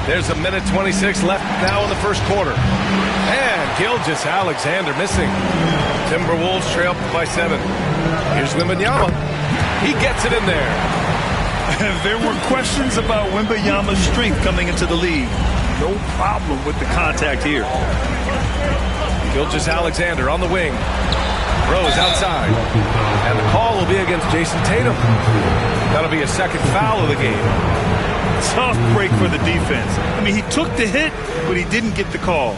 There's a minute 26 left now in the first quarter. And Gilgeous-Alexander missing. Timberwolves trail by 7. Here's Wembanyama. He gets it in there. There were questions about Wembanyama's strength coming into the league. No problem with the contact here. Gilgeous-Alexander on the wing. Rose outside. And the call will be against Jason Tatum. That'll be a second foul of the game. Tough break for the defense. I mean, he took the hit, but he didn't get the call.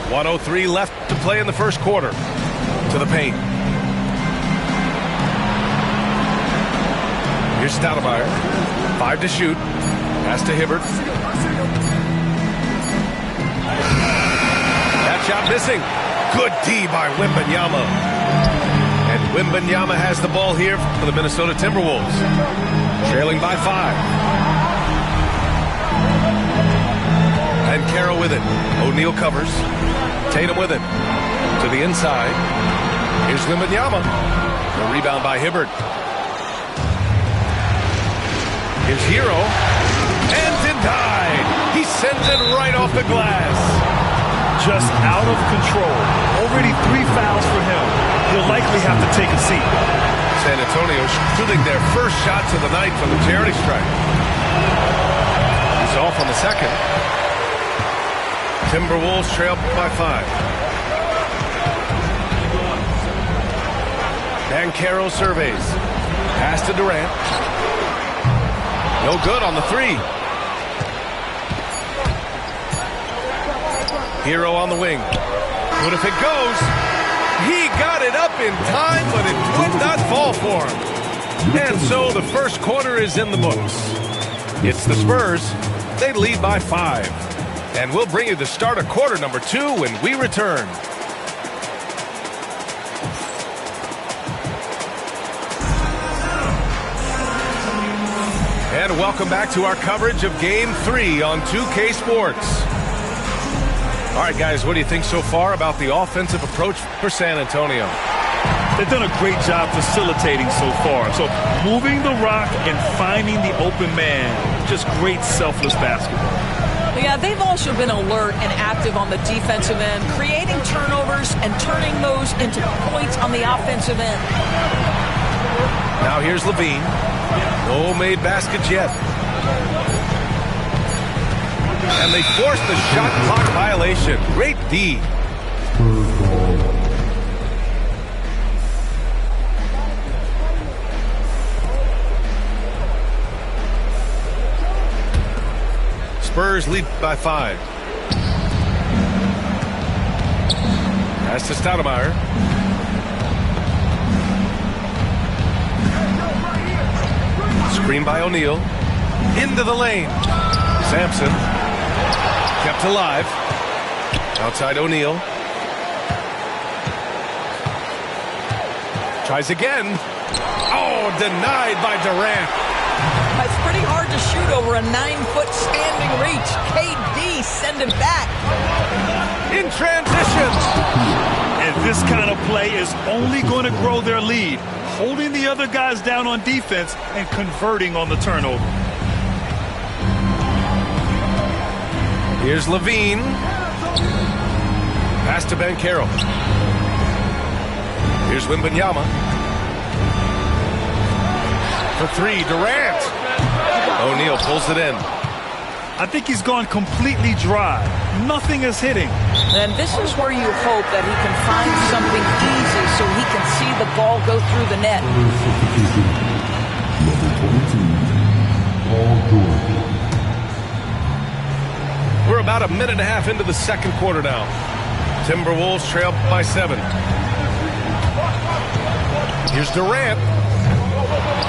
.103 left to play in the first quarter. To the paint. Here's Stoudemire. 5 to shoot. Pass to Hibbert. That shot missing. Good D by Wembanyama. And Wembanyama has the ball here for the Minnesota Timberwolves. Trailing by 5. And Carroll with it. O'Neal covers. Tatum with it. To the inside. Here's Wembanyama. The rebound by Hibbert. Here's Hero. And denied. He sends it right off the glass. Just out of control. Already 3 fouls for him. He'll likely have to take a seat. San Antonio shooting their first shots of the night from the charity strike. He's off on the second. Timberwolves trail by 5. Banchero surveys. Pass to Durant. No good on the 3. Hero on the wing. What if it goes? He got it up in time, but it would not fall for him. And so the first quarter is in the books. It's the Spurs. They lead by 5. And we'll bring you the start of quarter number 2 when we return. And welcome back to our coverage of Game 3 on 2K Sports. All right, guys, what do you think so far about the offensive approach for San Antonio? They've done a great job facilitating so far. So moving the rock and finding the open man, just great selfless basketball. Yeah, they've also been alert and active on the defensive end, creating turnovers and turning those into points on the offensive end. Now here's Levine. No made baskets yet. And they force the shot clock violation. Great D. Spurs lead by 5. Pass to Stoudemire. Screen by O'Neal. Into the lane. Sampson. Kept alive. Outside O'Neal. Tries again. Oh, denied by Durant. It's pretty hard to shoot shoot over a 9-foot standing reach. KD send him back. In transition. And this kind of play is only going to grow their lead, holding the other guys down on defense and converting on the turnover. Here's Levine. Pass to Banchero. Here's Wembanyama. For three, Durant. O'Neal pulls it in. I think he's gone completely dry. Nothing is hitting. And this is where you hope that he can find something easy so he can see the ball go through the net. We're about a minute and a half into the second quarter now. Timberwolves trail by 7. Here's Durant.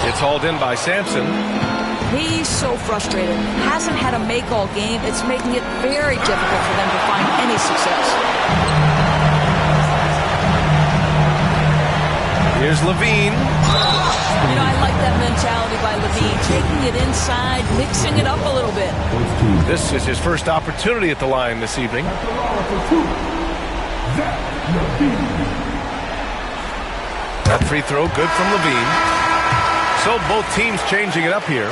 It's hauled in by Sampson. He's so frustrated. Hasn't had a make-all game. It's making it very difficult for them to find any success. Here's Levine. You know, I like that mentality by Levine, taking it inside, mixing it up a little bit. This is his first opportunity at the line this evening. That free throw good from Levine. So both teams changing it up here.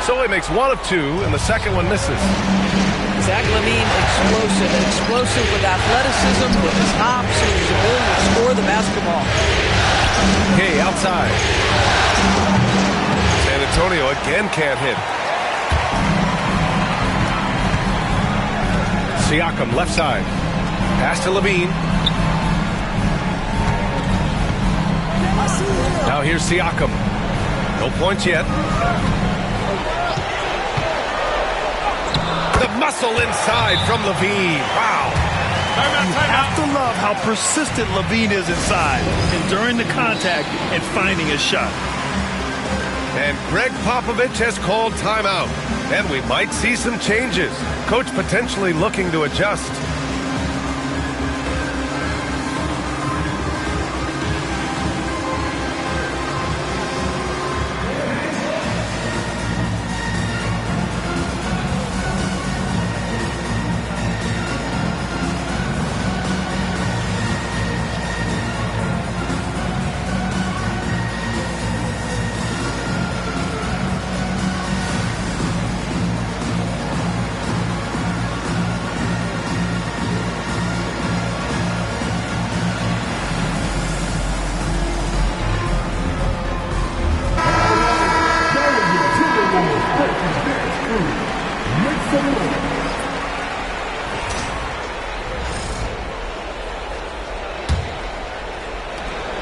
So he makes 1 of 2, and the second one misses. Zach LaVine, explosive with athleticism, with his hops, and his ability to score the basketball. Okay, outside. San Antonio again can't hit. Siakam, left side. Pass to Levine. Now here's Siakam. No points yet. The muscle inside from Levine. Wow. You have to love how persistent Levine is inside, enduring the contact and finding a shot. And Greg Popovich has called timeout. And we might see some changes. Coach potentially looking to adjust.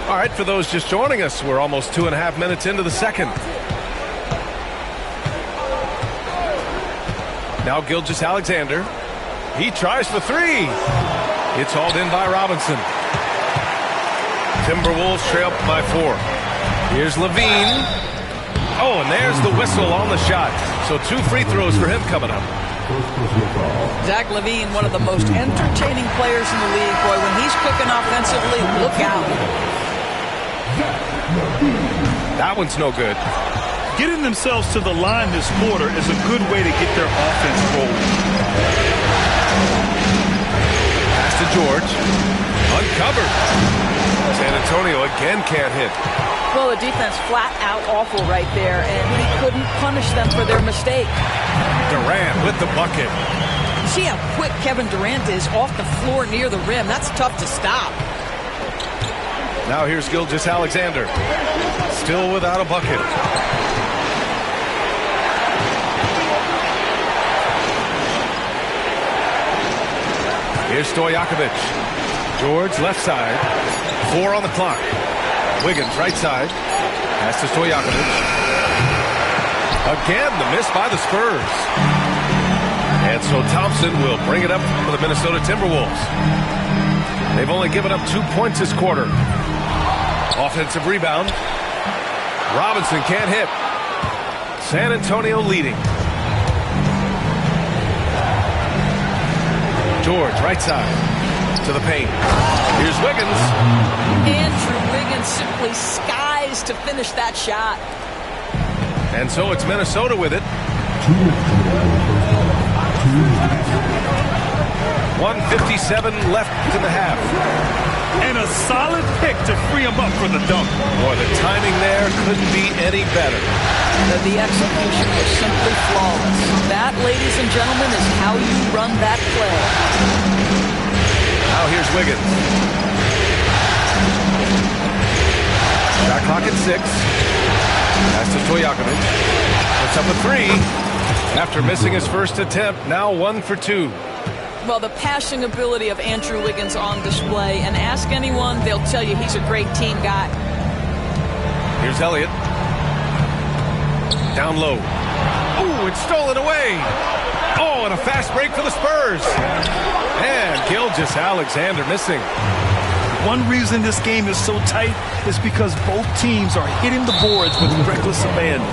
All right, for those just joining us, we're almost 2.5 minutes into the second. Now Gilgeous-Alexander. He tries for 3. It's hauled in by Robinson. Timberwolves trail by 4. Here's Levine. Oh, and there's the whistle on the shot. So 2 free throws for him coming up. Zach LaVine, one of the most entertaining players in the league. Boy, when he's cooking offensively, look out. That one's no good. Getting themselves to the line this quarter is a good way to get their offense rolling. Pass to George. Uncovered. San Antonio again can't hit. Well, the defense flat out awful right there, and he couldn't punish them for their mistake. Durant with the bucket. You see how quick Kevin Durant is off the floor near the rim. That's tough to stop. Now here's Gilgeous-Alexander. Still without a bucket. Here's Stojakovic. George left side. 4 on the clock. Wiggins right side. Pass to Stojakovic. Again, the miss by the Spurs. And so Thompson will bring it up for the Minnesota Timberwolves. They've only given up 2 points this quarter. Offensive rebound. Robinson can't hit. San Antonio leading. George, right side. To the paint. Here's Wiggins. Andrew Wiggins simply finish that shot. And so it's Minnesota with it. 1:57 left in the half. And a solid pick to free him up for the dunk. Boy, the timing there couldn't be any better. The execution was simply flawless. That, ladies and gentlemen, is how you run that play. Now here's Wiggins. Shot clock at 6. Pass to Stojakovic. Puts up a 3. After missing his first attempt, now 1 for 2. Well, the passing ability of Andrew Wiggins on display, and ask anyone, they'll tell you he's a great team guy. Here's Elliott. Down low. Ooh, it's stolen away. Oh, and a fast break for the Spurs. And Gilgeous-Alexander missing. One reason this game is so tight is because both teams are hitting the boards with reckless abandon.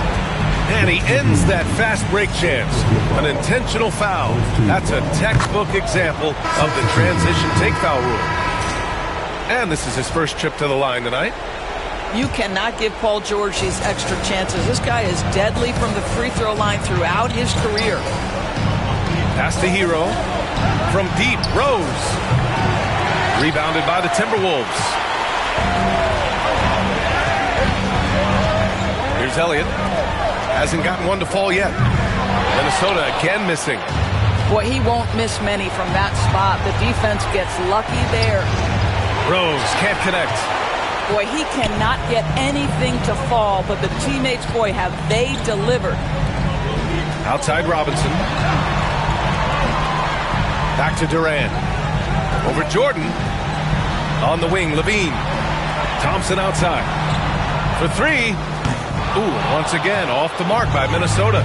And he ends that fast break chance. An intentional foul. That's a textbook example of the transition take foul rule. And this is his first trip to the line tonight. You cannot give Paul George these extra chances. This guy is deadly from the free throw line throughout his career. Pass to Hero. From deep, Rose. Rebounded by the Timberwolves. Here's Elliott. Hasn't gotten one to fall yet. Minnesota again missing. Boy, he won't miss many from that spot. The defense gets lucky there. Rose can't connect. Boy, he cannot get anything to fall, but the teammates, boy, have they delivered. Outside Robinson. Back to Durant. Over Jordan. On the wing, Levine. Thompson outside. For 3. Ooh, once again, off the mark by Minnesota.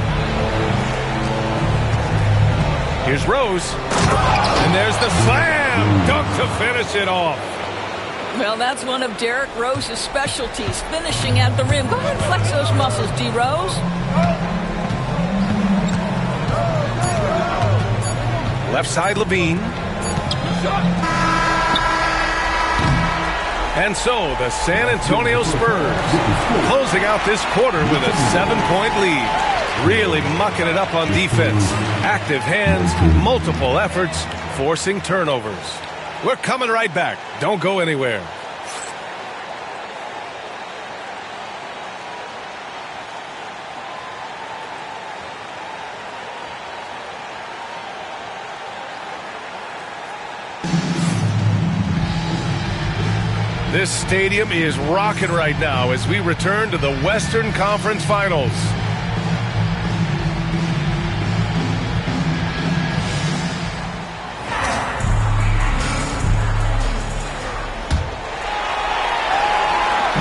Here's Rose. And there's the slam dunk to finish it off. Well, that's one of Derrick Rose's specialties, finishing at the rim. Go ahead and flex those muscles, D. Rose. Left side, Levine. And so the San Antonio Spurs closing out this quarter with a 7-point lead. Really mucking it up on defense. Active hands, multiple efforts, forcing turnovers. We're coming right back. Don't go anywhere. This stadium is rocking right now as we return to the Western Conference Finals.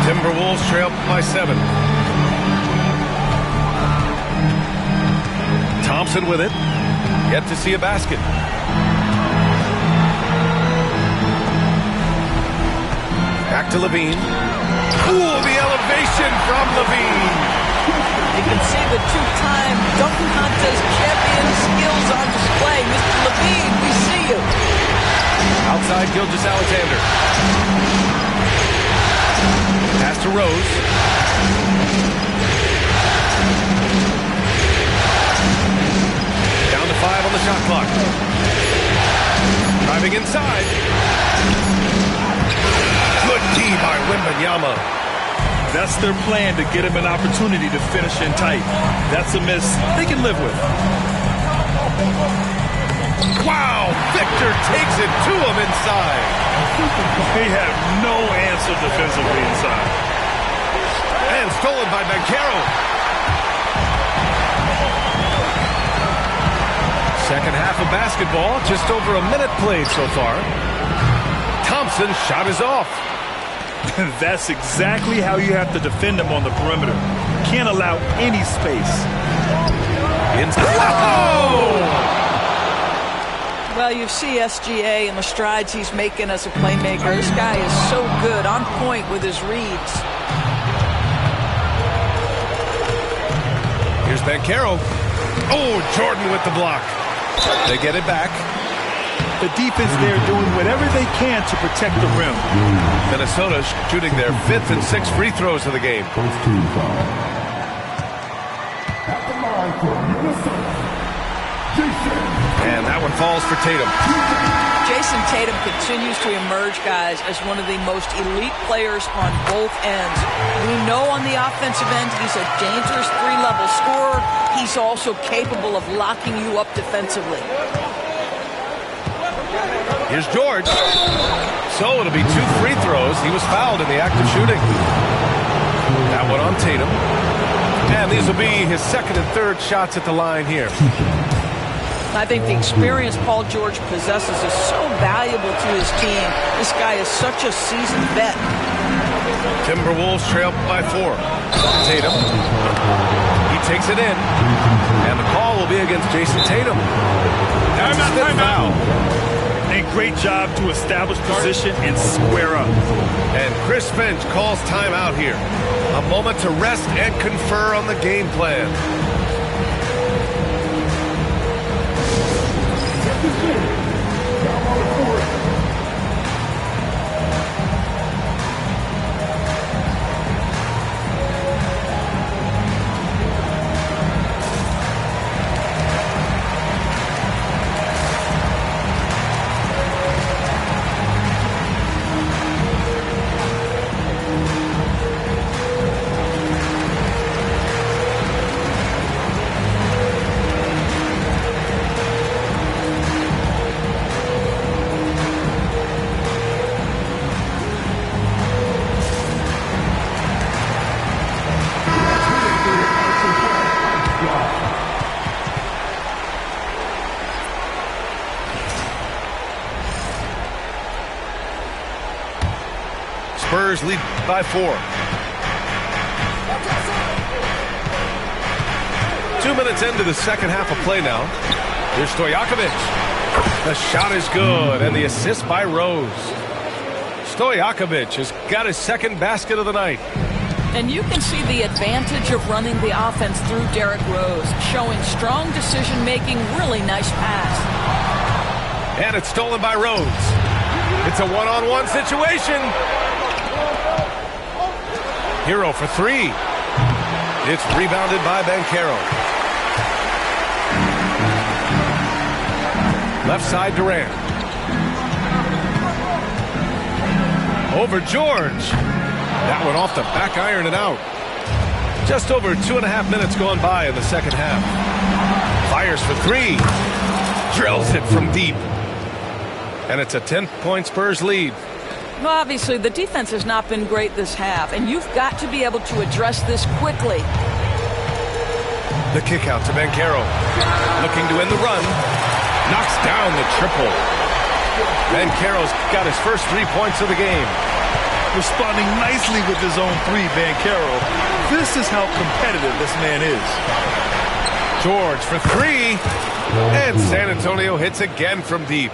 Timberwolves trail by 7. Thompson with it. Yet to see a basket. Back to Levine. Ooh, the elevation from Levine. You can see the two-time dunk contest champion skills on display. Mr. Levine, we see you. Outside Gilgeous-Alexander. Pass to Rose. Down to 5 on the shot clock. Driving inside. Good D by Wembanyama. That's their plan, to get him an opportunity to finish in tight. That's a miss they can live with. Wow! Victor takes it to him inside. He had no answer defensively inside. And stolen by Banchero. Second half of basketball, just over a minute played so far. Thompson's shot is off. That's exactly how you have to defend him on the perimeter. Can't allow any space. Well, you see SGA and the strides he's making as a playmaker. This guy is so good, on point with his reads. Here's Banchero. Oh, Jordan with the block. They get it back. The defense there doing whatever they can to protect the rim. Minnesota shooting their 5th and 6th free throws of the game. First team foul. At the line for Minnesota, Jason. And that one falls for Tatum. Jason Tatum continues to emerge, guys, as one of the most elite players on both ends. We know on the offensive end he's a dangerous three-level scorer. He's also capable of locking you up defensively. Here's George. So it'll be 2 free throws. He was fouled in the act of shooting. That one on Tatum. And these will be his 2nd and 3rd shots at the line here. I think the experience Paul George possesses is so valuable to his team. This guy is such a seasoned vet. Timberwolves trail by 4. Tatum. He takes it in. And the call will be against Jason Tatum. That's a stiff foul. A great job to establish position and square up. And Chris Finch calls timeout here. A moment to rest and confer on the game plan. Spurs lead by 4. 2 minutes into the second half of play now. Here's Stojakovic. The shot is good, and the assist by Rose. Stojakovic has got his 2nd basket of the night. And you can see the advantage of running the offense through Derrick Rose, showing strong decision-making, really nice pass. And it's stolen by Rose. It's a one-on-one situation. Hero for 3. It's rebounded by Banchero. Left side Durant. Over George. That one off the back iron and out. Just over 2.5 minutes gone by in the second half. Fires for 3. Drills it from deep. And it's a 10-point Spurs lead. Well, obviously, the defense has not been great this half, and you've got to be able to address this quickly. The kick out to Banchero. Looking to end the run. Knocks down the triple. Banchero's got his first 3 points of the game. Responding nicely with his own 3, Banchero. This is how competitive this man is. George for 3. And San Antonio hits again from deep.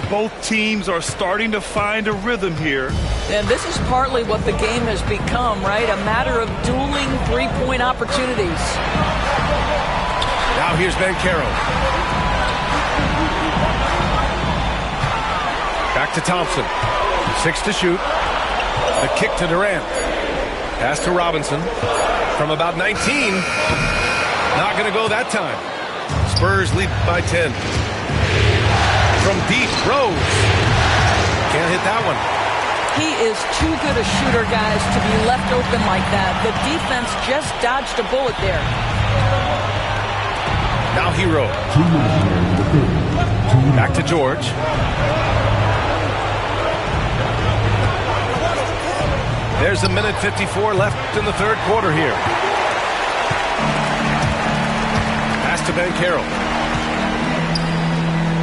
Both teams are starting to find a rhythm here. And this is partly what the game has become, right? A matter of dueling 3-point opportunities. Now here's Banchero. Back to Thompson. 6 to shoot. The kick to Durant. Pass to Robinson. From about 19. Not going to go that time. Spurs lead by 10. From deep, Rose. Can't hit that one. He is too good a shooter, guys, to be left open like that. The defense just dodged a bullet there. Now Hero. Back to George. There's a minute 54 left in the third quarter here. Pass to Banchero.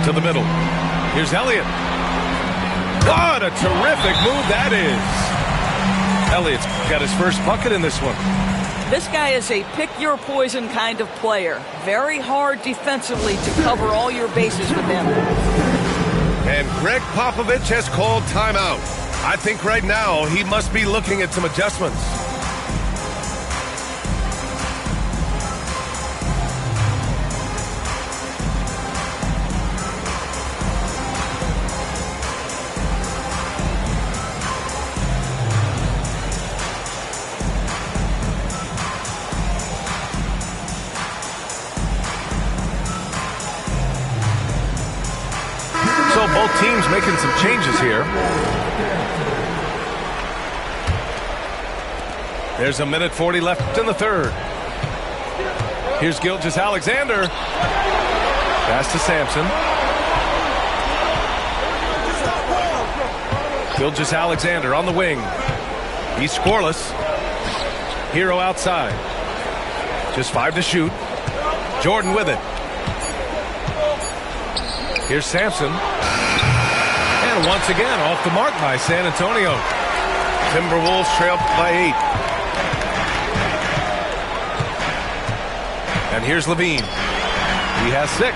To the middle. Here's Elliott. What a terrific move that is. Elliott's got his first bucket in this one. This guy is a pick-your-poison kind of player. Very hard defensively to cover all your bases with him. And Greg Popovich has called timeout. I think right now he must be looking at some adjustments. both teams making some changes here. There's 1:40 left in the third. Here's Gilgeous-Alexander. Pass to Sampson. Gilgeous-Alexander on the wing. He's scoreless. Hero outside. Just 5 to shoot. Jordan with it. Here's Sampson. And once again, off the mark by San Antonio. Timberwolves trail by 8. And here's Levine. He has 6.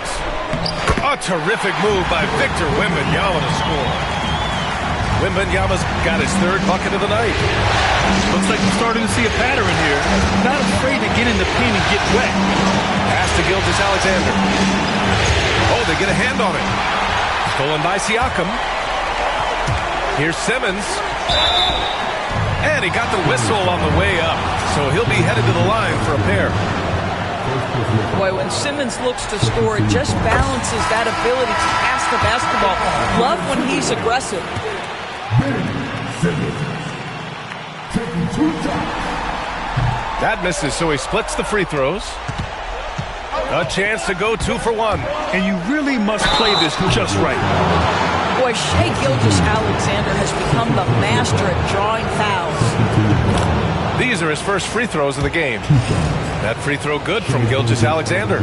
A terrific move by Victor Wembanyama to score. Wembanyama's got his 3rd bucket of the night. Looks like we're starting to see a pattern here. Not afraid to get in the paint and get wet. Pass to Gilgeous-Alexander. Oh, they get a hand on it. Stolen by Siakam. Here's Simmons. And he got the whistle on the way up. So he'll be headed to the line for a pair. Boy, when Simmons looks to score, it just balances that ability to pass the basketball. Love when he's aggressive. That misses, so he splits the free throws. A chance to go 2 for 1. And you really must play this just right. Boy, Shai Gilgeous-Alexander has become the master at drawing fouls. These are his first free throws of the game. That free throw good from Gilgeous-Alexander.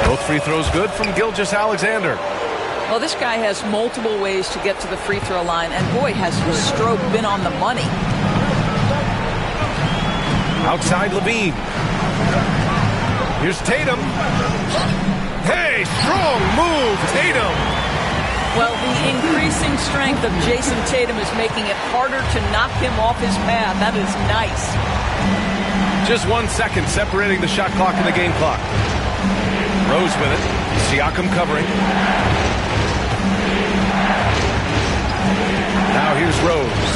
Both free throws good from Gilgeous-Alexander. Well, this guy has multiple ways to get to the free throw line, and boy, has his stroke been on the money. Outside Levine. Here's Tatum. Hey, strong move, Tatum. Well, the increasing strength of Jason Tatum is making it harder to knock him off his path. That is nice. Just 1 second separating the shot clock and the game clock. Rose with it. Siakam covering. Now here's Rose.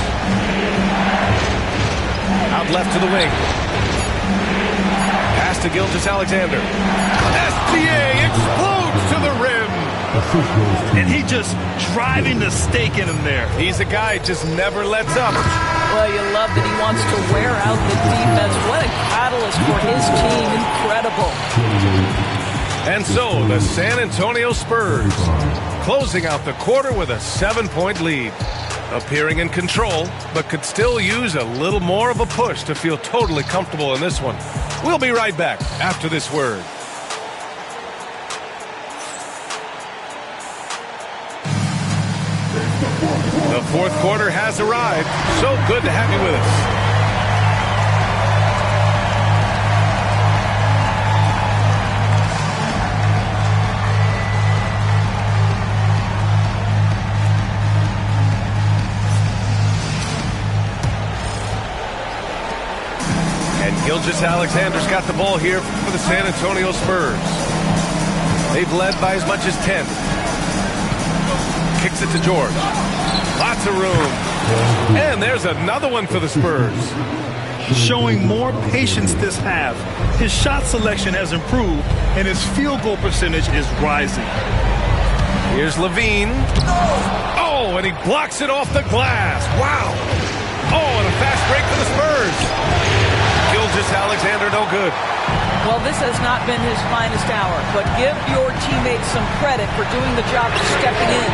Out left to the wing. Pass to Gilgeous-Alexander. SGA explodes to the rim. And he just driving the stake in him there. He's a guy just never lets up. Well, you love that he wants to wear out the defense. What a catalyst for his team. Incredible. And so the San Antonio Spurs closing out the quarter with a 7-point lead. Appearing in control, but could still use a little more of a push to feel totally comfortable in this one. We'll be right back after this word. The fourth quarter has arrived. So good to have you with us. Gilgeous-Alexander's got the ball here for the San Antonio Spurs. They've led by as much as 10. Kicks it to George. Lots of room. And there's another one for the Spurs. Showing more patience this half. His shot selection has improved, and his field goal percentage is rising. Here's Levine. Oh, and he blocks it off the glass. Wow. Oh, and a fast break for the Spurs. Gilgeous-Alexander no good. Well, this has not been his finest hour, but give your teammates some credit for doing the job of stepping in.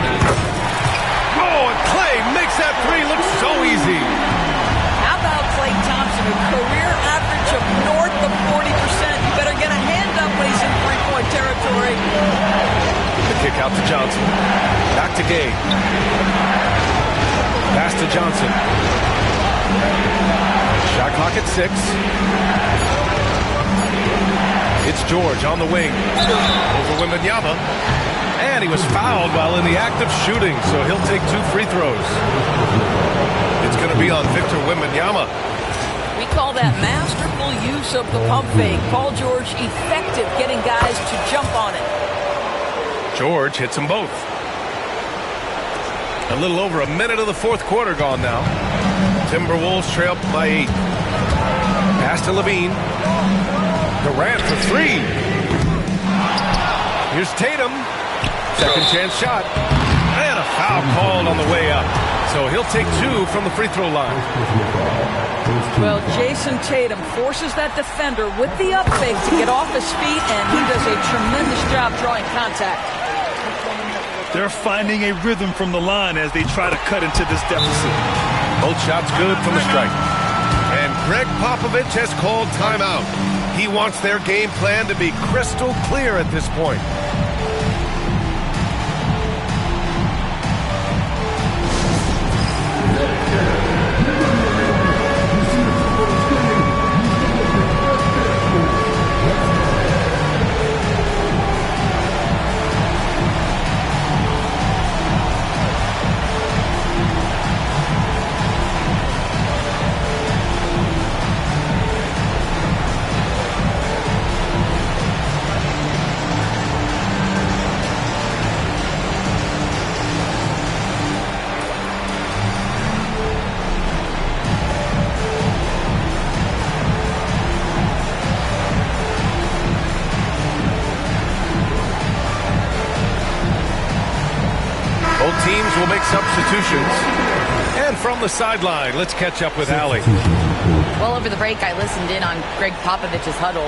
Oh, and Klay makes that three look so easy. How about Klay Thompson, a career average of north of 40%? You better get a hand up when he's in three-point territory. The kick out to Johnson. Back to Gay. Pass to Johnson. Shot clock at 6. It's George on the wing. Over Wembanyama. And he was fouled while in the act of shooting, so he'll take 2 free throws. It's going to be on Victor Wembanyama. We call that masterful use of the pump fake. Paul George effective getting guys to jump on it. George hits them both. A little over a minute of the fourth quarter gone now. Timberwolves trail by 8. Pass to Levine. Durant for 3. Here's Tatum. Second chance shot. And a foul called on the way up. So he'll take 2 from the free throw line. Well, Jason Tatum forces that defender with the up fake to get off his feet, and he does a tremendous job drawing contact. They're finding a rhythm from the line as they try to cut into this deficit. Both shots good from the strike. And Greg Popovich has called timeout. He wants their game plan to be crystal clear at this point. Both teams will make substitutions. And from the sideline, let's catch up with Allie. Well, over the break, I listened in on Greg Popovich's huddle.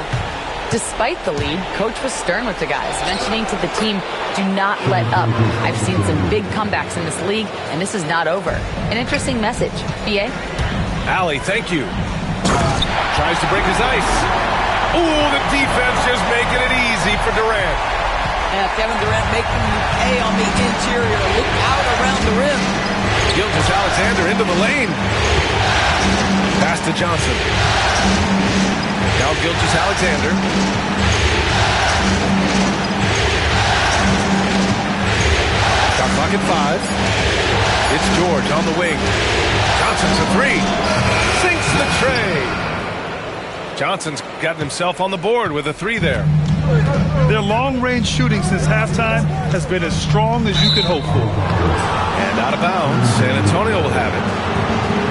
Despite the lead, Coach was stern with the guys, mentioning to the team, do not let up. I've seen some big comebacks in this league, and this is not over. An interesting message. B.A.? Allie, thank you. Tries to break his ice. Ooh, the defense just making it easy for Durant. Yeah, Kevin Durant making you pay on the interior. Look out around the rim. Gilgeous-Alexander into the lane. Pass to Johnson. Now Gilgeous-Alexander. Shot clock at 5. It's George on the wing. Johnson's a 3. Sinks the tray. Johnson's gotten himself on the board with a 3 there. Their long-range shooting since halftime has been as strong as you could hope for. And out of bounds, San Antonio will have it.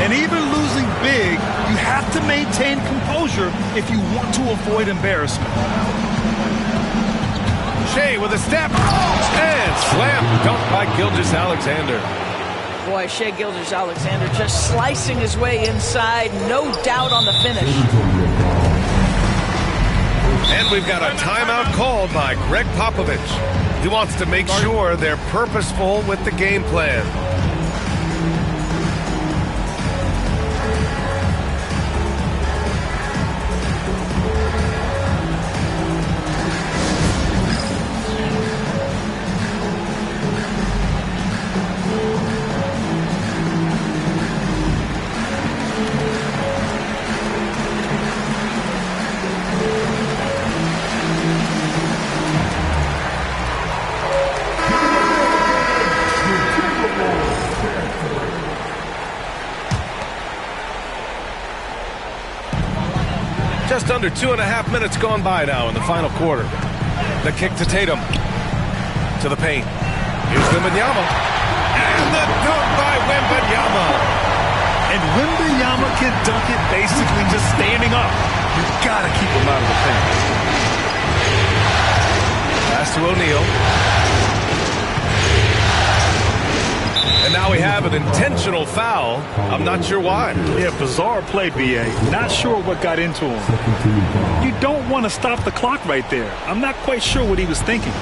And even losing big, you have to maintain composure if you want to avoid embarrassment. Shea with a step. And slam dunk by Gilgeous-Alexander. Boy, Shea Gilgeous-Alexander just slicing his way inside. No doubt on the finish. And we've got a timeout called by Greg Popovich. He wants to make sure they're purposeful with the game plan. Just under 2.5 minutes gone by now in the final quarter. The kick to Tatum. To the paint. Here's Wembanyama. And the dunk by Wembanyama. And Wembanyama can dunk it basically just standing up. You've got to keep him out of the paint. Pass to O'Neal. And now we have an intentional foul. I'm not sure why. Yeah, bizarre play, B.A. Not sure what got into him. You don't want to stop the clock right there. I'm not quite sure what he was thinking.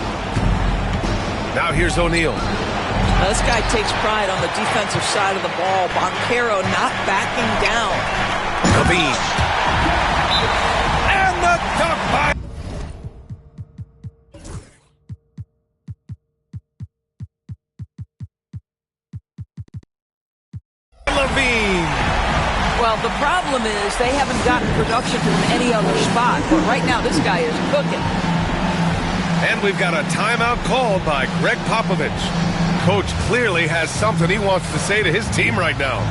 Now here's O'Neal. Now this guy takes pride on the defensive side of the ball. Banchero not backing down. Levine. And the dunk by Levine. Well, the problem is they haven't gotten production from any other spot. But right now, this guy is cooking. And we've got a timeout called by Greg Popovich. Coach clearly has something he wants to say to his team right now.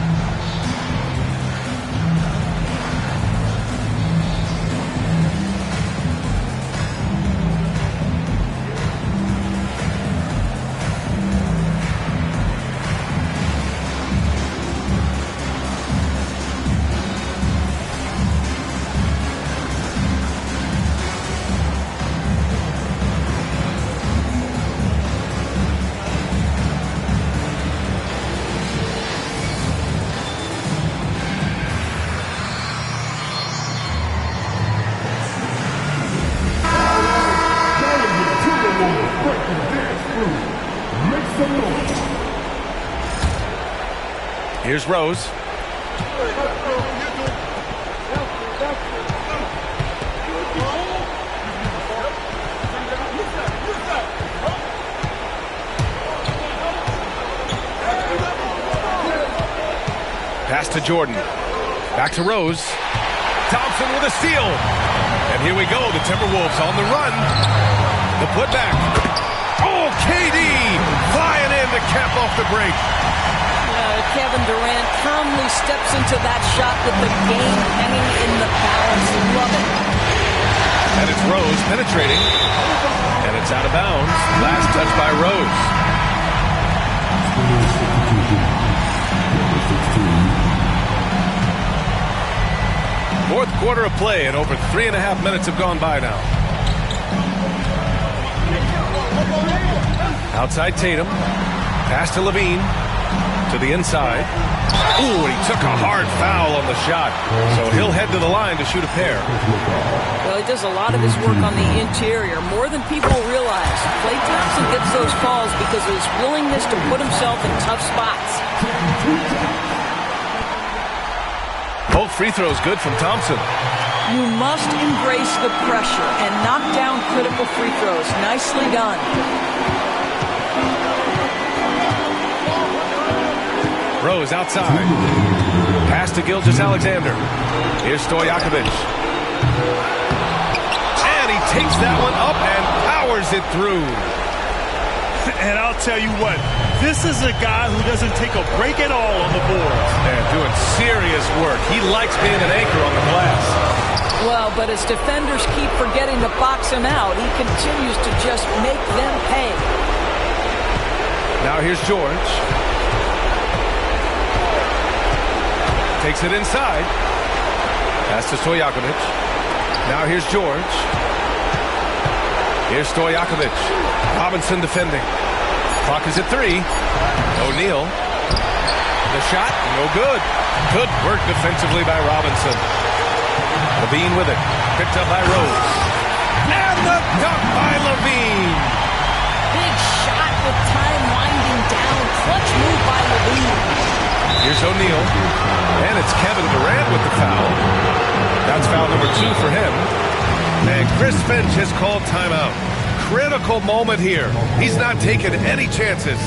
Here's Rose. Pass to Jordan. Back to Rose. Thompson with a steal. And here we go. The Timberwolves on the run. The putback. Oh, KD flying in to cap off the break. Kevin Durant calmly steps into that shot with the game hanging in the balance. Love it. And it's Rose penetrating. And it's out of bounds. Last touch by Rose. Fourth quarter of play, and over 3.5 minutes have gone by now. Outside Tatum. Pass to Levine. To the inside. Ooh, and he took a hard foul on the shot. So he'll head to the line to shoot a pair. Well, he does a lot of his work on the interior, more than people realize. Klay Thompson gets those calls because of his willingness to put himself in tough spots. Both free throws good from Thompson. You must embrace the pressure and knock down critical free throws. Nicely done. Rose outside. Pass to Gilgeous-Alexander. Here's Stojakovic. And he takes that one up and powers it through. And I'll tell you what, this is a guy who doesn't take a break at all on the boards. And doing serious work. He likes being an anchor on the glass. Well, but as defenders keep forgetting to box him out, he continues to just make them pay. Now here's George. Takes it inside. Pass to Stojakovic. Now here's George. Here's Stojakovic. Robinson defending. Clock is at 3. O'Neal. The shot, no good. Good work defensively by Robinson. Levine with it. Picked up by Rose. And the dunk by Levine. Big shot with time winding down. Clutch move by Levine. Here's O'Neal. And it's Kevin Durant with the foul. That's foul number 2 for him. And Chris Finch has called timeout. Critical moment here. He's not taking any chances.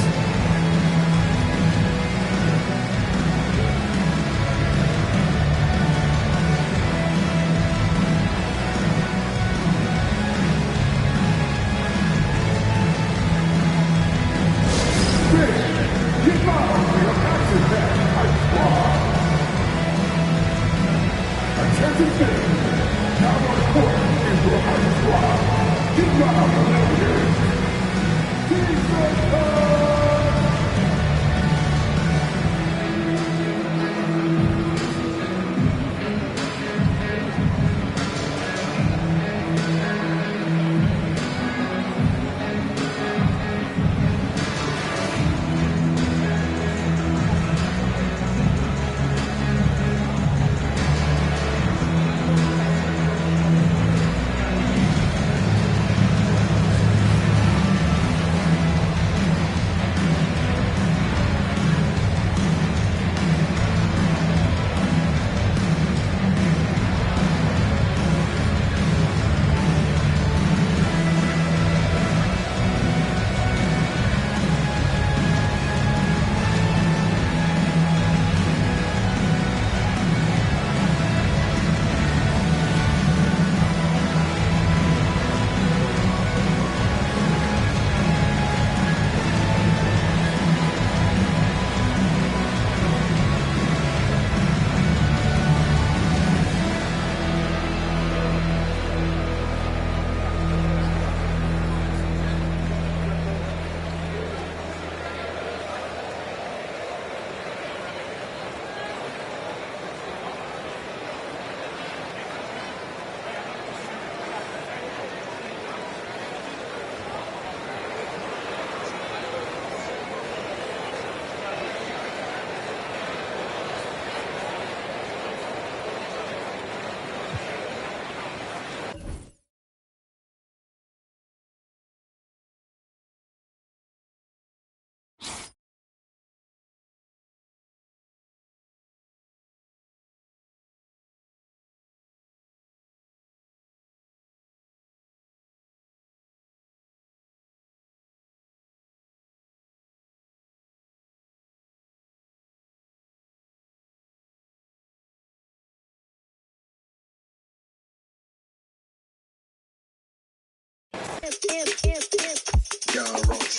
John Ross.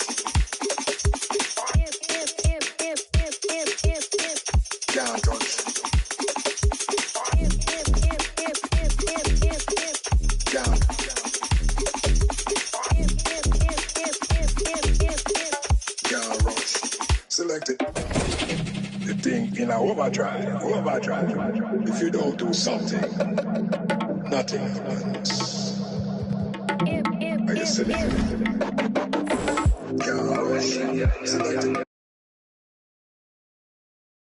John Ross. John. John Ross. Selected. The thing in our overdrive. If you don't do something, nothing happens. Are you selected? John Ross. Selected.